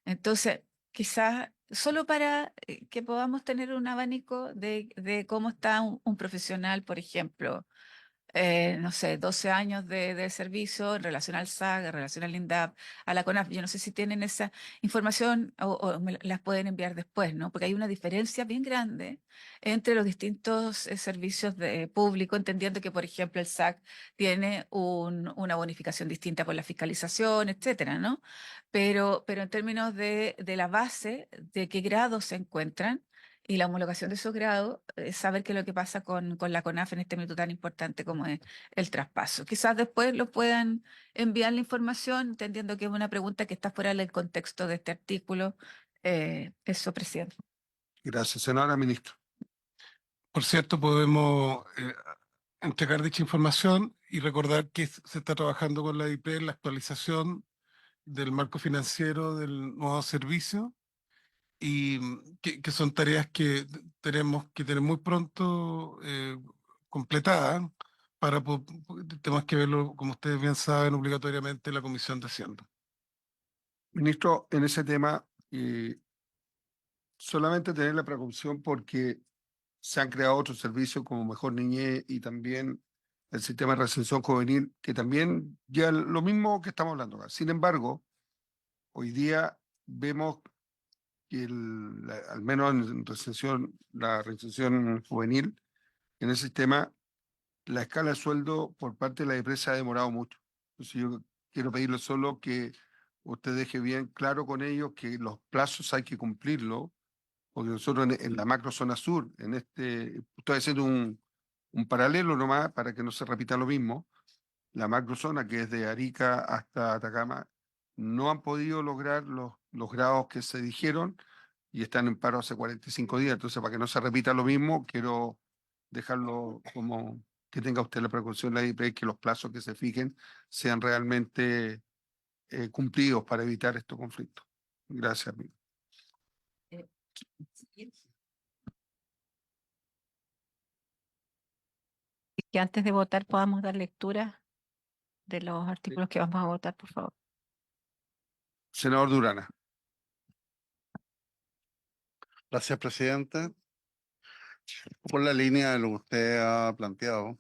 Entonces, quizás solo para que podamos tener un abanico de cómo está un profesional, por ejemplo, no sé, 12 años de servicio en relación al SAG, en relación al INDAP, a la CONAF. Yo no sé si tienen esa información o me las pueden enviar después, ¿no? Porque hay una diferencia bien grande entre los distintos servicios de público, entendiendo que, por ejemplo, el SAC tiene una bonificación distinta por la fiscalización, etcétera, ¿no? Pero en términos de la base, de qué grados se encuentran, y la homologación de esos grados, saber qué es lo que pasa con la CONAF en este minuto tan importante como es el traspaso. Quizás después lo puedan enviar la información, entendiendo que es una pregunta que está fuera del contexto de este artículo. Eso, presidente. Gracias, senadora ministra. Por cierto, podemos entregar dicha información y recordar que se está trabajando con la IP en la actualización del marco financiero del nuevo servicio y que son tareas que tenemos que tener muy pronto completadas para tenemos que verlo, como ustedes bien saben, obligatoriamente en la Comisión de Hacienda. Ministro, en ese tema, solamente tener la precaución porque se han creado otros servicios como Mejor Niñez y también el sistema de recepción juvenil, que también ya lo mismo que estamos hablando acá. Sin embargo, hoy día vemos que al menos en la recepción juvenil, en el sistema, la escala de sueldo por parte de la empresa ha demorado mucho. Entonces yo quiero pedirle solo que usted deje bien claro con ellos que los plazos hay que cumplirlos, porque nosotros en la macro zona sur, estoy haciendo un paralelo nomás para que no se repita lo mismo, la macro zona que es de Arica hasta Atacama, no han podido lograr los grados que se dijeron y están en paro hace 45 días. Entonces, para que no se repita lo mismo, quiero dejarlo como que tenga usted la precaución, la IP, que los plazos que se fijen sean realmente cumplidos para evitar estos conflictos. Gracias, amigo. Que antes de votar podamos dar lectura de los artículos que vamos a votar, por favor. Senador Durana. Gracias, presidente. Por la línea de lo que usted ha planteado,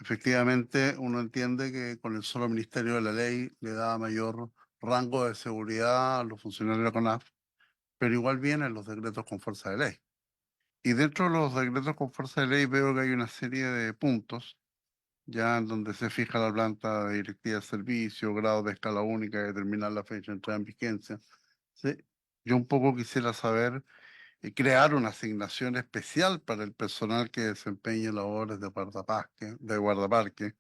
efectivamente uno entiende que con el solo Ministerio de la Ley le da mayor rango de seguridad a los funcionarios de la CONAF, pero igual vienen los decretos con fuerza de ley. Y dentro de los decretos con fuerza de ley veo que hay una serie de puntos, ya en donde se fija la planta de directiva de servicio, grado de escala única, determinar la fecha de entrada en vigencia. ¿Sí? Yo un poco quisiera saber crear una asignación especial para el personal que desempeñe labores de guardaparque,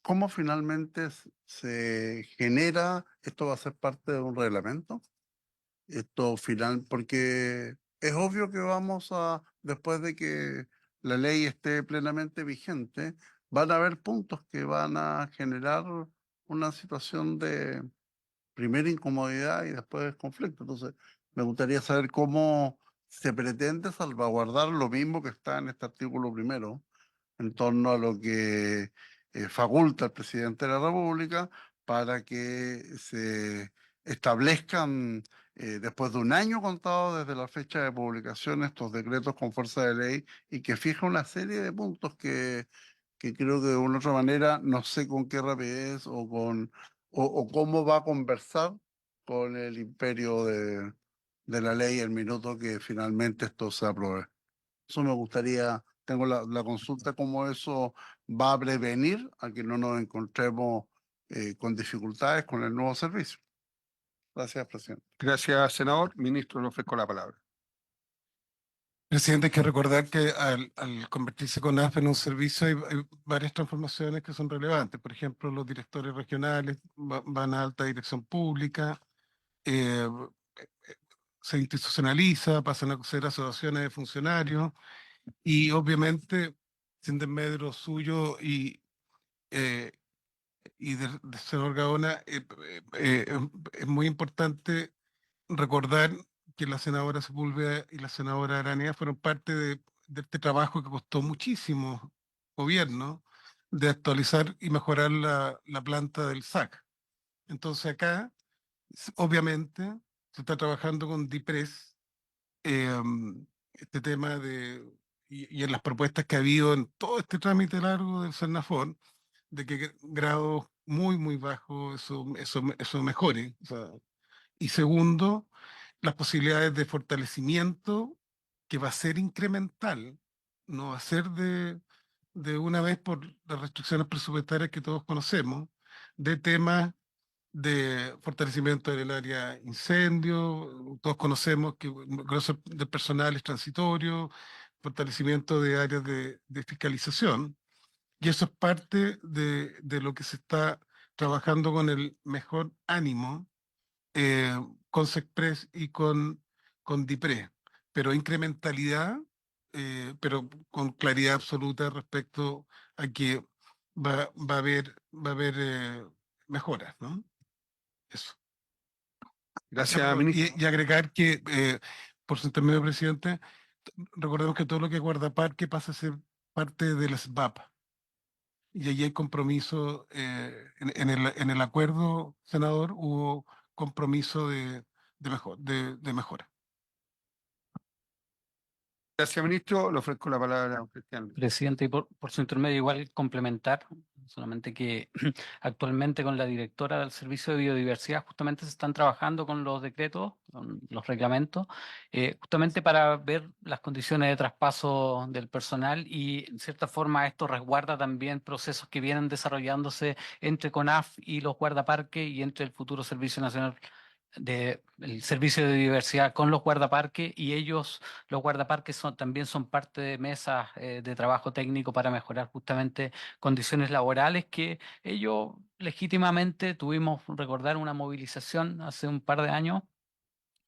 ¿cómo finalmente se genera? ¿Esto va a ser parte de un reglamento? Esto final, porque es obvio que vamos a, después de que la ley esté plenamente vigente, van a haber puntos que van a generar una situación de primera incomodidad y después conflicto. Entonces, me gustaría saber cómo se pretende salvaguardar lo mismo que está en este artículo primero, en torno a lo que faculta al presidente de la República para que se establezcan, después de un año contado desde la fecha de publicación, estos decretos con fuerza de ley y que fija una serie de puntos que creo que de una otra manera, no sé con qué rapidez o cómo va a conversar con el imperio de la ley el minuto que finalmente esto se apruebe. Eso me gustaría, tengo la consulta, cómo eso va a prevenir a que no nos encontremos con dificultades con el nuevo servicio. Gracias, presidente. Gracias, senador. Ministro, le ofrezco la palabra. Presidente, hay que recordar que al convertirse CONAF en un servicio hay varias transformaciones que son relevantes. Por ejemplo, los directores regionales van a alta dirección pública, eh, se institucionaliza, pasan a ser asociaciones de funcionarios y obviamente, sin desmedro suyo eh, y de senador Gaona, es muy importante recordar que la senadora Sepúlveda y la senadora Aranea fueron parte de este trabajo que costó muchísimo gobierno de actualizar y mejorar la planta del SAC. Entonces acá, obviamente, se está trabajando con DIPRES este tema y en las propuestas que ha habido en todo este trámite largo del CERNAFOR, de que grados muy, muy bajos eso mejore. O sea, y segundo, las posibilidades de fortalecimiento que va a ser incremental, no va a ser de una vez por las restricciones presupuestarias que todos conocemos, de temas de fortalecimiento del área incendio, todos conocemos que el grueso del personal es transitorio, fortalecimiento de áreas de fiscalización, y eso es parte de lo que se está trabajando con el mejor ánimo con SECPRES y con DIPRE, pero incrementalidad, pero con claridad absoluta respecto a que va a haber mejoras, ¿no? Eso. Gracias, ministro. Y agregar que, por su intermedio, presidente, recordemos que todo lo que es guardaparque pasa a ser parte del SBAP. Y allí hay compromiso, en el acuerdo, senador, hubo compromiso de mejora. Gracias, ministro. Le ofrezco la palabra a don Cristian. Presidente, y por su intermedio igual complementar, solamente que actualmente con la directora del Servicio de Biodiversidad justamente se están trabajando con los decretos, con los reglamentos, justamente para ver las condiciones de traspaso del personal y en cierta forma esto resguarda también procesos que vienen desarrollándose entre CONAF y los guardaparques y entre el futuro Servicio Nacional el servicio de diversidad con los guardaparques y ellos, los guardaparques también son parte de mesas de trabajo técnico para mejorar justamente condiciones laborales que ellos legítimamente tuvimos, recordar, una movilización hace un par de años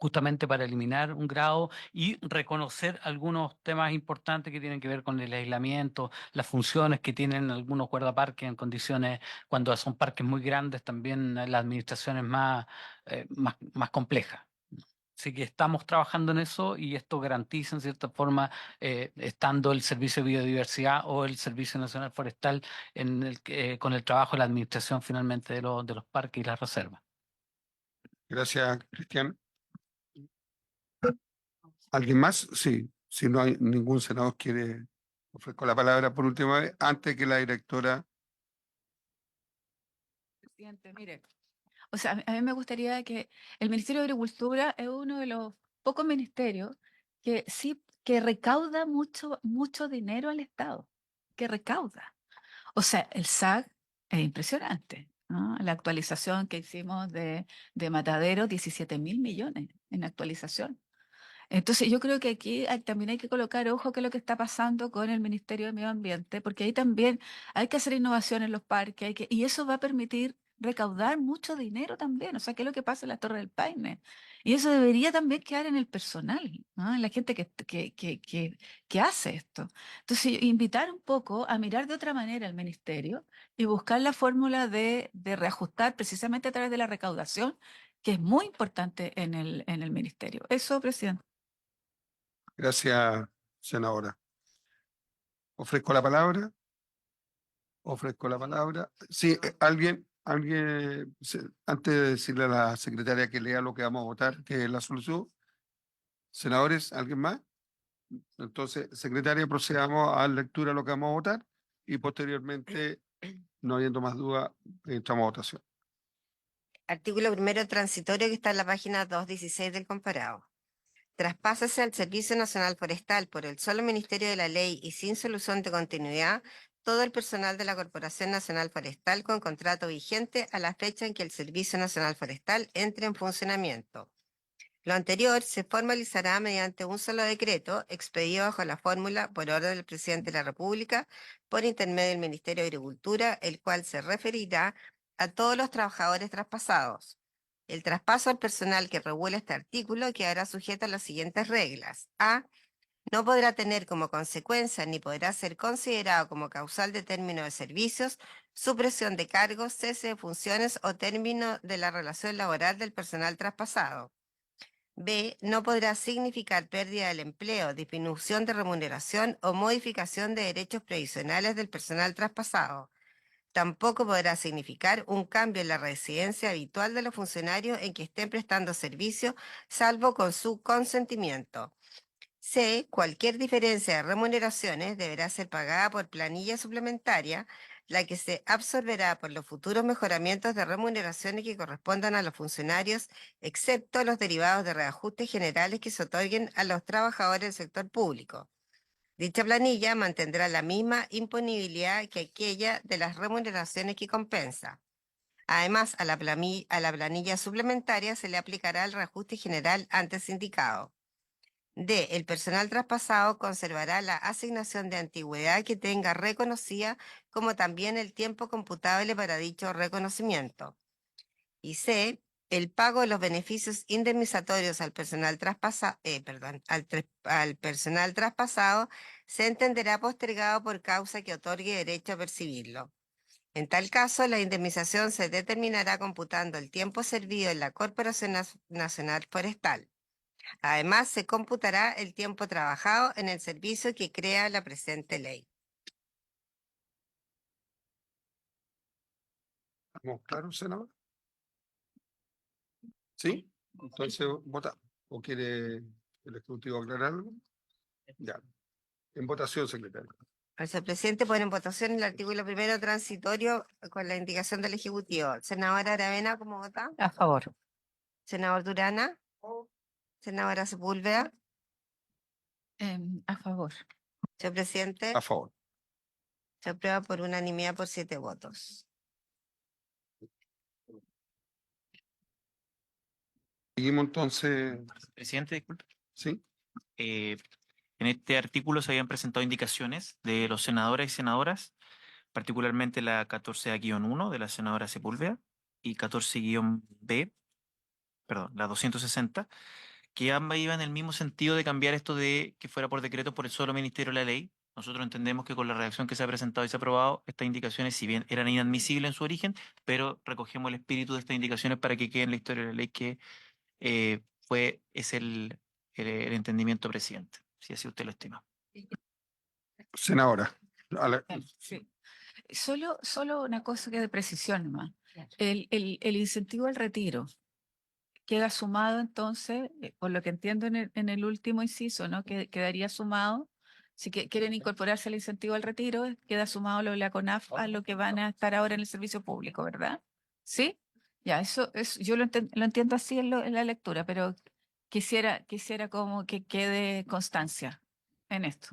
justamente para eliminar un grado y reconocer algunos temas importantes que tienen que ver con el aislamiento, las funciones que tienen algunos guardaparques en condiciones, cuando son parques muy grandes, también la administración es más compleja. Así que estamos trabajando en eso y esto garantiza en cierta forma, estando el Servicio de Biodiversidad o el Servicio Nacional Forestal con el trabajo de la administración finalmente de los parques y las reservas. Gracias, Cristian. ¿Alguien más? Sí. Si no hay ningún senador quiere, ofrezco la palabra por última vez, antes que la directora. Presidente, mire, o sea, a mí me gustaría que el Ministerio de Agricultura es uno de los pocos ministerios que sí, que recauda mucho dinero al Estado, que recauda. O sea, el SAC es impresionante, ¿no? La actualización que hicimos de Matadero, 17.000 millones en actualización. Entonces, yo creo que aquí también hay que colocar ojo que lo que está pasando con el Ministerio de Medio Ambiente, porque ahí también hay que hacer innovación en los parques, y eso va a permitir recaudar mucho dinero también, o sea, ¿qué es lo que pasa en la Torre del Paine? Y eso debería también quedar en el personal, ¿no? En la gente que hace esto. Entonces, invitar un poco a mirar de otra manera al ministerio y buscar la fórmula de reajustar precisamente a través de la recaudación, que es muy importante en el ministerio. Eso, presidente. Gracias, senadora. Ofrezco la palabra. Ofrezco la palabra. Sí, antes de decirle a la secretaria que lea lo que vamos a votar, que es la solución. Senadores, ¿alguien más? Entonces, secretaria, procedamos a la lectura de lo que vamos a votar y posteriormente, no habiendo más duda, entramos a votación. Artículo primero transitorio que está en la página 216 del comparado. Traspásase al Servicio Nacional Forestal por el solo Ministerio de la Ley y sin solución de continuidad todo el personal de la Corporación Nacional Forestal con contrato vigente a la fecha en que el Servicio Nacional Forestal entre en funcionamiento. Lo anterior se formalizará mediante un solo decreto expedido bajo la fórmula por orden del Presidente de la República por intermedio del Ministerio de Agricultura, el cual se referirá a todos los trabajadores traspasados. El traspaso al personal que regula este artículo quedará sujeto a las siguientes reglas. A. No podrá tener como consecuencia ni podrá ser considerado como causal de término de servicios, supresión de cargos, cese de funciones o término de la relación laboral del personal traspasado. B. No podrá significar pérdida del empleo, disminución de remuneración o modificación de derechos previsionales del personal traspasado. Tampoco podrá significar un cambio en la residencia habitual de los funcionarios en que estén prestando servicio, salvo con su consentimiento. C. Cualquier diferencia de remuneraciones deberá ser pagada por planilla suplementaria, la que se absorberá por los futuros mejoramientos de remuneraciones que correspondan a los funcionarios, excepto los derivados de reajustes generales que se otorguen a los trabajadores del sector público. Dicha planilla mantendrá la misma imponibilidad que aquella de las remuneraciones que compensa. Además, a la planilla suplementaria se le aplicará el reajuste general antes indicado. D. El personal traspasado conservará la asignación de antigüedad que tenga reconocida, como también el tiempo computable para dicho reconocimiento. Y C. El pago de los beneficios indemnizatorios al personal al personal traspasado se entenderá postergado por causa que otorgue derecho a percibirlo. En tal caso, la indemnización se determinará computando el tiempo servido en la Corporación Nacional Forestal. Además, se computará el tiempo trabajado en el servicio que crea la presente ley. ¿Estamos claros, senador? ¿Sí? Entonces, vota. ¿O quiere el Ejecutivo aclarar algo? Ya. En votación, secretario. El presidente pone en votación el artículo primero transitorio con la indicación del Ejecutivo. Senadora Aravena, ¿cómo vota? A favor. Senador Durana. Senadora Sepúlveda. A favor. Señor presidente, A favor. se aprueba por unanimidad por 7 votos. Seguimos entonces. Presidente, disculpe. ¿Sí? En este artículo se habían presentado indicaciones de los senadores y senadoras, particularmente la 14A-1 de la senadora Sepúlveda y 14-B, perdón, la 260, que ambas iban en el mismo sentido de cambiar esto de que fuera por decreto por el solo Ministerio de la Ley. Nosotros entendemos que con la redacción que se ha presentado y se ha aprobado, estas indicaciones, si bien eran inadmisibles en su origen, pero recogemos el espíritu de estas indicaciones para que quede en la historia de la ley que es el entendimiento presidente, si así usted lo estima. Senadora. Sí. Solo una cosa que de precisión nomás. El incentivo al retiro queda sumado entonces, por lo que entiendo en el último inciso, ¿no? Que quedaría sumado, si quieren incorporarse al incentivo al retiro, queda sumado lo de la CONAF a lo que van a estar ahora en el servicio público, ¿verdad? ¿Sí? Ya, eso yo lo entiendo así en la lectura, pero quisiera como que quede constancia en esto,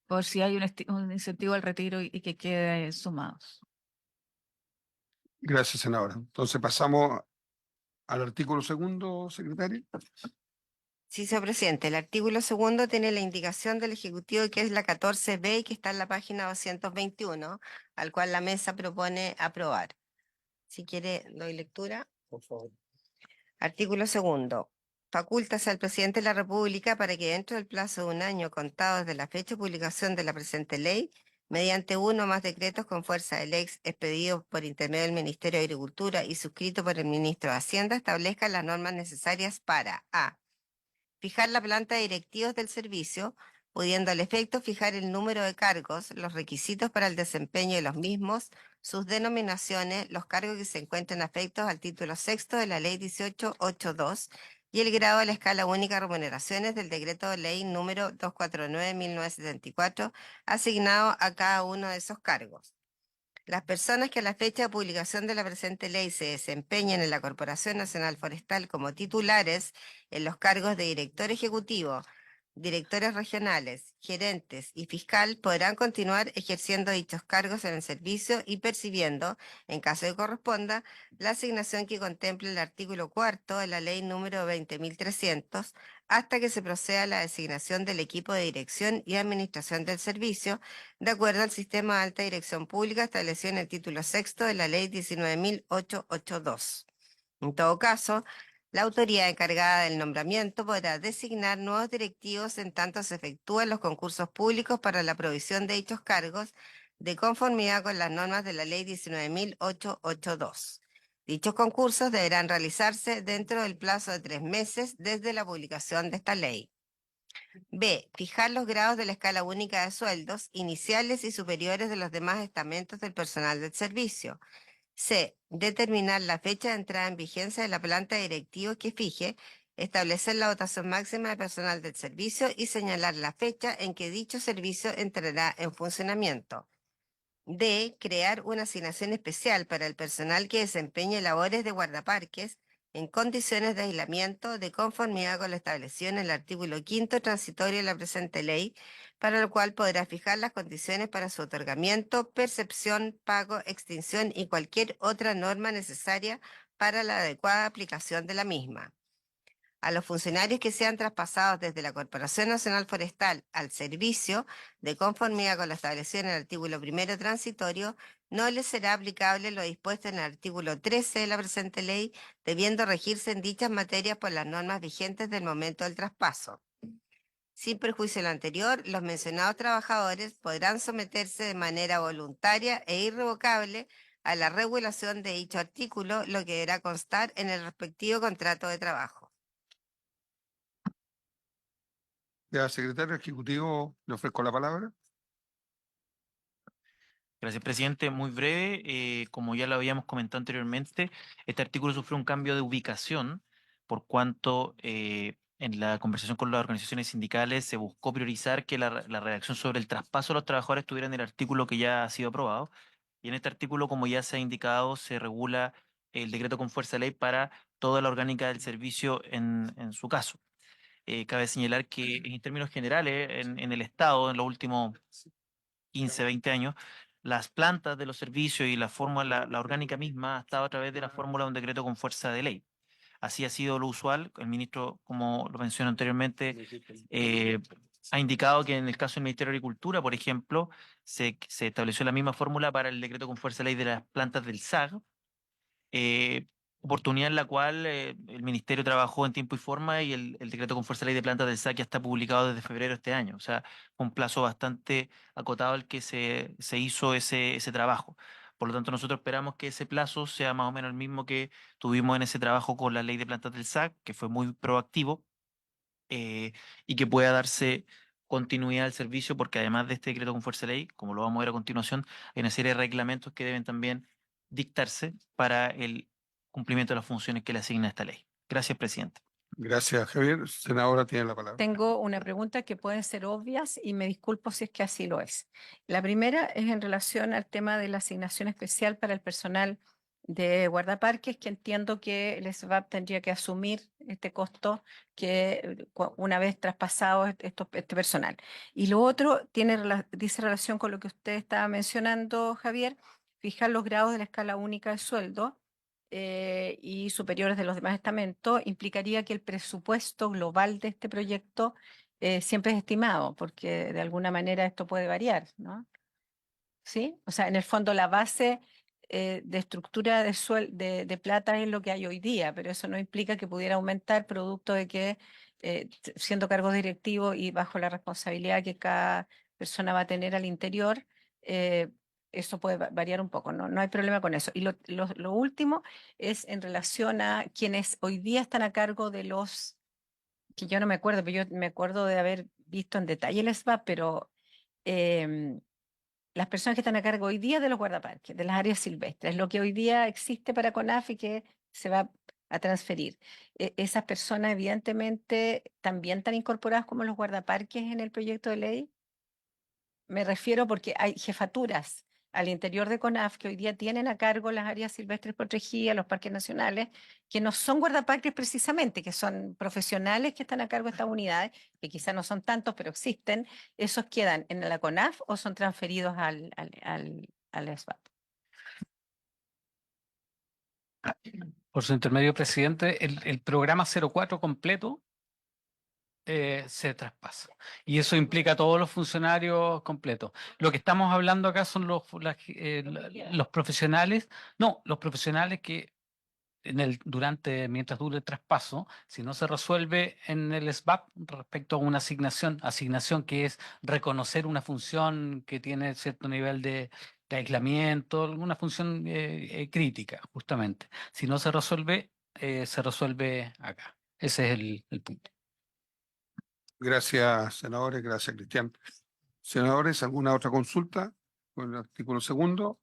por si hay un incentivo al retiro y que quede sumados. Gracias, senadora. Entonces pasamos al artículo segundo, secretario. Sí, señor presidente. El artículo segundo tiene la indicación del Ejecutivo que es la 14B y que está en la página 221, al cual la mesa propone aprobar. Si quiere, doy lectura. Por favor. Artículo segundo. Facultas al presidente de la República para que dentro del plazo de un año contado desde la fecha de publicación de la presente ley, mediante uno o más decretos con fuerza de ley expedidos por intermedio del Ministerio de Agricultura y suscrito por el Ministro de Hacienda, establezca las normas necesarias para a. Fijar la planta de directivos del servicio, pudiendo al efecto fijar el número de cargos, los requisitos para el desempeño de los mismos, sus denominaciones, los cargos que se encuentren afectos al título sexto de la Ley 1882 y el grado de la escala única de remuneraciones del decreto de ley número 249/1974, asignado a cada uno de esos cargos. Las personas que a la fecha de publicación de la presente ley se desempeñen en la Corporación Nacional Forestal como titulares en los cargos de director ejecutivo, directores regionales, gerentes y fiscal podrán continuar ejerciendo dichos cargos en el servicio y percibiendo, en caso de corresponda, la asignación que contemple el artículo 4 de la ley número 20.300 hasta que se proceda a la designación del equipo de dirección y administración del servicio de acuerdo al sistema de alta dirección pública establecido en el título sexto de la ley 19.882. En todo caso, la autoridad encargada del nombramiento podrá designar nuevos directivos en tanto se efectúen los concursos públicos para la provisión de dichos cargos de conformidad con las normas de la ley 19.882. Dichos concursos deberán realizarse dentro del plazo de 3 meses desde la publicación de esta ley. B. Fijar los grados de la escala única de sueldos iniciales y superiores de los demás estamentos del personal del servicio. C. Determinar la fecha de entrada en vigencia de la planta de directivos que fije, establecer la dotación máxima de personal del servicio y señalar la fecha en que dicho servicio entrará en funcionamiento. D. Crear una asignación especial para el personal que desempeñe labores de guardaparques en condiciones de aislamiento de conformidad con lo establecido en el artículo 5 transitorio de la presente ley, para lo cual podrá fijar las condiciones para su otorgamiento, percepción, pago, extinción y cualquier otra norma necesaria para la adecuada aplicación de la misma. A los funcionarios que sean traspasados desde la Corporación Nacional Forestal al servicio, de conformidad con lo establecido en el artículo 1 transitorio, no les será aplicable lo dispuesto en el artículo 13 de la presente ley, debiendo regirse en dichas materias por las normas vigentes del momento del traspaso. Sin perjuicio de lo anterior, los mencionados trabajadores podrán someterse de manera voluntaria e irrevocable a la regulación de dicho artículo, lo que deberá constar en el respectivo contrato de trabajo. Ya, secretario ejecutivo, le ofrezco la palabra. Gracias, presidente. Muy breve, como ya lo habíamos comentado anteriormente, este artículo sufrió un cambio de ubicación por cuanto en la conversación con las organizaciones sindicales se buscó priorizar que la redacción sobre el traspaso de los trabajadores estuviera en el artículo que ya ha sido aprobado. Y en este artículo, como ya se ha indicado, se regula el decreto con fuerza de ley para toda la orgánica del servicio en su caso. Cabe señalar que en términos generales, en el Estado, en los últimos 15, 20 años, las plantas de los servicios y la fórmula, la orgánica misma ha estado a través de la fórmula de un decreto con fuerza de ley. Así ha sido lo usual. El ministro, como lo mencioné anteriormente, ha indicado que en el caso del Ministerio de Agricultura, por ejemplo, se estableció la misma fórmula para el decreto con fuerza de ley de las plantas del SAG, oportunidad en la cual el Ministerio trabajó en tiempo y forma y el decreto con fuerza de ley de plantas del SAC ya está publicado desde febrero de este año. O sea, fue un plazo bastante acotado el que se hizo ese trabajo. Por lo tanto, nosotros esperamos que ese plazo sea más o menos el mismo que tuvimos en ese trabajo con la ley de plantas del SAC, que fue muy proactivo, y que pueda darse continuidad al servicio, porque además de este decreto con fuerza de ley, como lo vamos a ver a continuación, hay una serie de reglamentos que deben también dictarse para el cumplimiento de las funciones que le asigna esta ley. Gracias, presidente. Gracias, Javier. Senadora, tiene la palabra. Tengo una pregunta que pueden ser obvias y me disculpo si es que así lo es. La primera es en relación al tema de la asignación especial para el personal de guardaparques, que entiendo que el SBAP tendría que asumir este costo que una vez traspasado este personal. Y lo otro dice relación con lo que usted estaba mencionando, Javier, fijar los grados de la escala única de sueldo y superiores de los demás estamentos, implicaría que el presupuesto global de este proyecto siempre es estimado, porque de alguna manera esto puede variar, ¿no? ¿Sí? O sea, en el fondo la base de estructura de plata es lo que hay hoy día, pero eso no implica que pudiera aumentar producto de que siendo cargos directivos y bajo la responsabilidad que cada persona va a tener al interior, eso puede variar un poco, ¿no? No hay problema con eso. Y lo último es en relación a quienes hoy día están a cargo de los, que yo no me acuerdo, pero yo me acuerdo de haber visto en detalle el SBAP, pero em, las personas que están a cargo hoy día de los guardaparques, de las áreas silvestres, lo que hoy día existe para CONAF y que se va a transferir. Esas personas evidentemente también están incorporadas como los guardaparques en el proyecto de ley. Me refiero porque hay jefaturas al interior de CONAF que hoy día tienen a cargo las áreas silvestres protegidas, los parques nacionales, que no son guardaparques precisamente, que son profesionales que están a cargo de estas unidades, que quizás no son tantos, pero existen. ¿Esos quedan en la CONAF o son transferidos al SBAP? Por su intermedio, presidente, el programa 04 completo se traspasa. Y eso implica a todos los funcionarios completos. Lo que estamos hablando acá son los profesionales, no, los profesionales que mientras dure el traspaso, si no se resuelve en el SBAP respecto a una asignación que es reconocer una función que tiene cierto nivel de aislamiento, alguna función crítica, justamente. Si no se resuelve acá. Ese es el punto. Gracias, senadores. Gracias, Cristian. Senadores, ¿alguna otra consulta con el artículo segundo?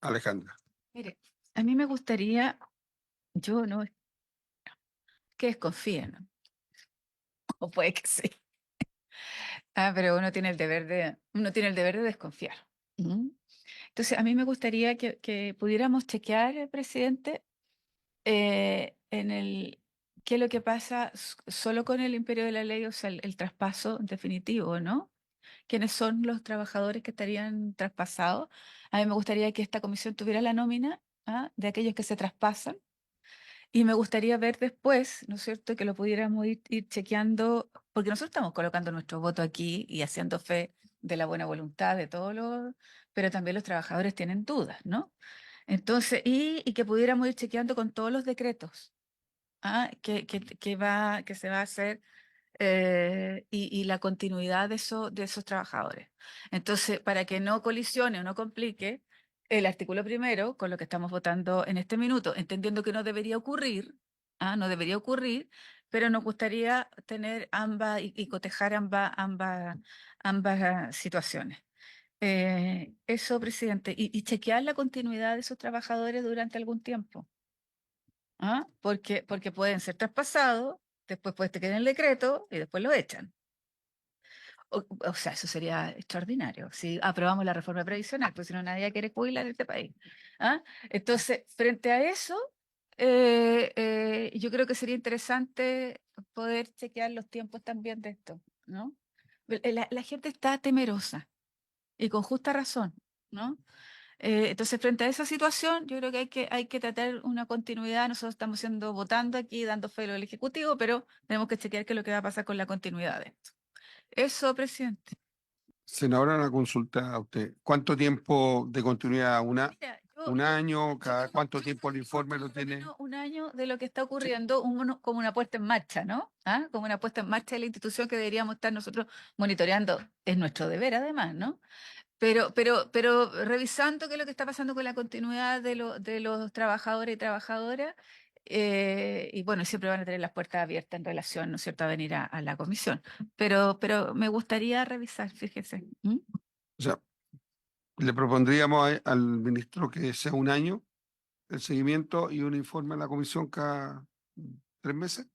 Alejandra. Mire, a mí me gustaría, yo no, que desconfíen, ¿no? O puede que sí. Pero uno tiene el deber de desconfiar. ¿Mm? Entonces, a mí me gustaría que pudiéramos chequear, presidente, qué es lo que pasa solo con el imperio de la ley, o sea, el traspaso definitivo, ¿no? ¿Quiénes son los trabajadores que estarían traspasados? A mí me gustaría que esta comisión tuviera la nómina de aquellos que se traspasan. Y me gustaría ver después, ¿no es cierto?, que lo pudiéramos ir chequeando, porque nosotros estamos colocando nuestro voto aquí y haciendo fe de la buena voluntad de todos los, pero también los trabajadores tienen dudas, ¿no? Entonces, y que pudiéramos ir chequeando con todos los decretos que se va a hacer y la continuidad de esos trabajadores. Entonces, para que no colisione o no complique el artículo primero con lo que estamos votando en este minuto, entendiendo que no debería ocurrir, no debería ocurrir, pero nos gustaría tener ambas y cotejar ambas situaciones. Eso, presidente, y chequear la continuidad de esos trabajadores durante algún tiempo. Porque pueden ser traspasados, después pues te queda el decreto y después lo echan. O sea, eso sería extraordinario si aprobamos la reforma previsional, pues si no nadie quiere jubilar en este país. Entonces, frente a eso, yo creo que sería interesante poder chequear los tiempos también de esto, ¿no? La gente está temerosa y con justa razón, ¿no? Entonces, frente a esa situación, yo creo que hay que tratar una continuidad. Nosotros estamos votando aquí, dando fe al Ejecutivo, pero tenemos que chequear qué es lo que va a pasar con la continuidad de esto. Eso, presidente. Senadora, una consulta a usted. ¿Cuánto tiempo de continuidad? Mira, ¿Un año? chequeo ¿Cuánto tiempo el informe lo por lo tiene? menos un año de lo que está ocurriendo, como una puesta en marcha, ¿no? Como una puesta en marcha de la institución que deberíamos estar nosotros monitoreando. Es nuestro deber, además, ¿no? Pero revisando qué es lo que está pasando con la continuidad de los trabajadores y trabajadoras, y bueno, siempre van a tener las puertas abiertas en relación, ¿no es cierto?, a venir a la comisión. Pero me gustaría revisar, fíjese. O sea, le propondríamos al ministro que sea un año el seguimiento y un informe a la comisión cada 3 meses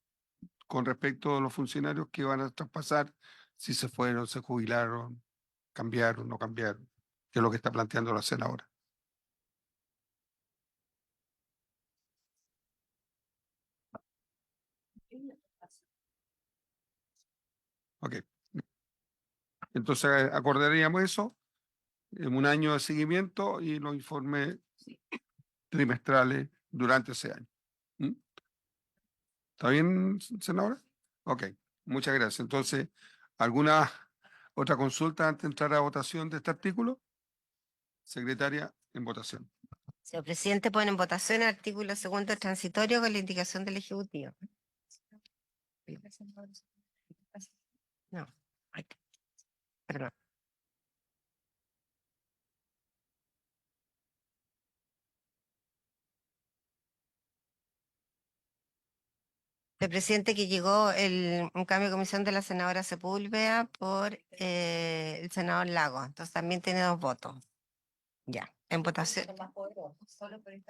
con respecto a los funcionarios que van a traspasar, si se fueron, se jubilaron, cambiaron, no cambiaron, que es lo que está planteando la senadora. Ok. Entonces acordaríamos eso, en un año de seguimiento y los informes trimestrales durante ese año. ¿Mm? ¿Está bien, senadora? Ok, muchas gracias. Entonces, ¿alguna otra consulta antes de entrar a votación de este artículo? Secretaria, en votación. Señor presidente, pone en votación el artículo 2º transitorio con la indicación del Ejecutivo. No, ay, perdón. El presidente, que llegó un cambio de comisión de la senadora Sepúlveda por el senador Lago. Entonces también tiene 2 votos. Ya, en votación.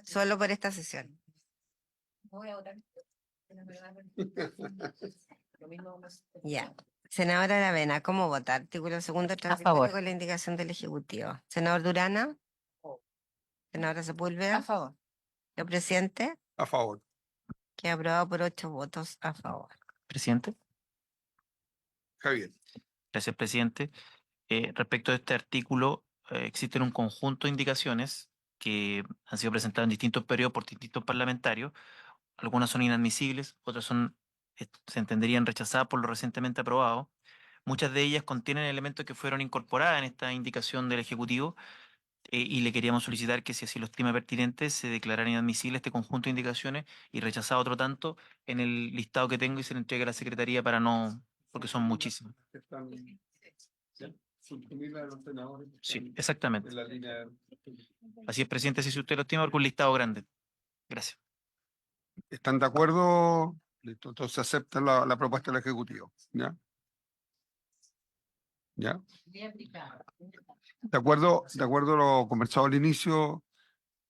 Solo por esta sesión. Ya. Senadora Aravena, ¿cómo vota? Artículo 2º transitorio favor. con la indicación del Ejecutivo. Senador Durana. Senadora Sepúlveda. A favor. Señor presidente, A favor. que aprobado por 8 votos a favor. Presidente. Javier. Gracias, presidente. Respecto a este artículo, existen un conjunto de indicaciones que han sido presentadas en distintos periodos por distintos parlamentarios. Algunas son inadmisibles, otras se entenderían rechazadas por lo recientemente aprobado. Muchas de ellas contienen elementos que fueron incorporadas en esta indicación del Ejecutivo, y le queríamos solicitar que, si así lo estima pertinente, se declarara inadmisible este conjunto de indicaciones y rechazado otro tanto en el listado que tengo, y se le entregue a la Secretaría porque son muchísimas. Sí, exactamente. Así es, presidente, si usted lo estima, porque un listado grande. Gracias. ¿Están de acuerdo? Listo, entonces aceptan la propuesta del Ejecutivo. ¿Ya? ¿Ya? De acuerdo a lo conversado al inicio,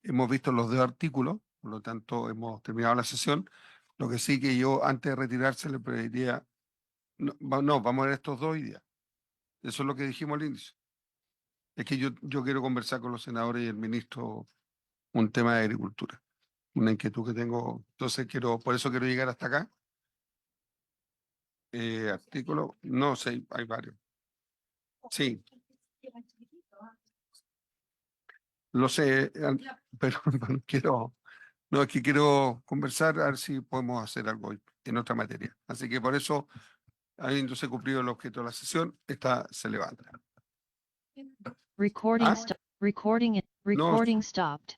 hemos visto los 2 artículos, por lo tanto hemos terminado la sesión. Lo que sí, que yo antes de retirarse le pediría, no, vamos a ver estos 2 hoy día. Eso es lo que dijimos al inicio. Es que yo quiero conversar con los senadores y el ministro un tema de agricultura, una inquietud que tengo. Entonces por eso quiero llegar hasta acá. Artículo, no sé, hay varios. Sí, lo sé, pero no, es que quiero conversar a ver si podemos hacer algo hoy en otra materia. Así que por eso, habiéndose cumplido el objeto de la sesión, esta se levanta. Recording ¿Ah? recording No. recording stopped.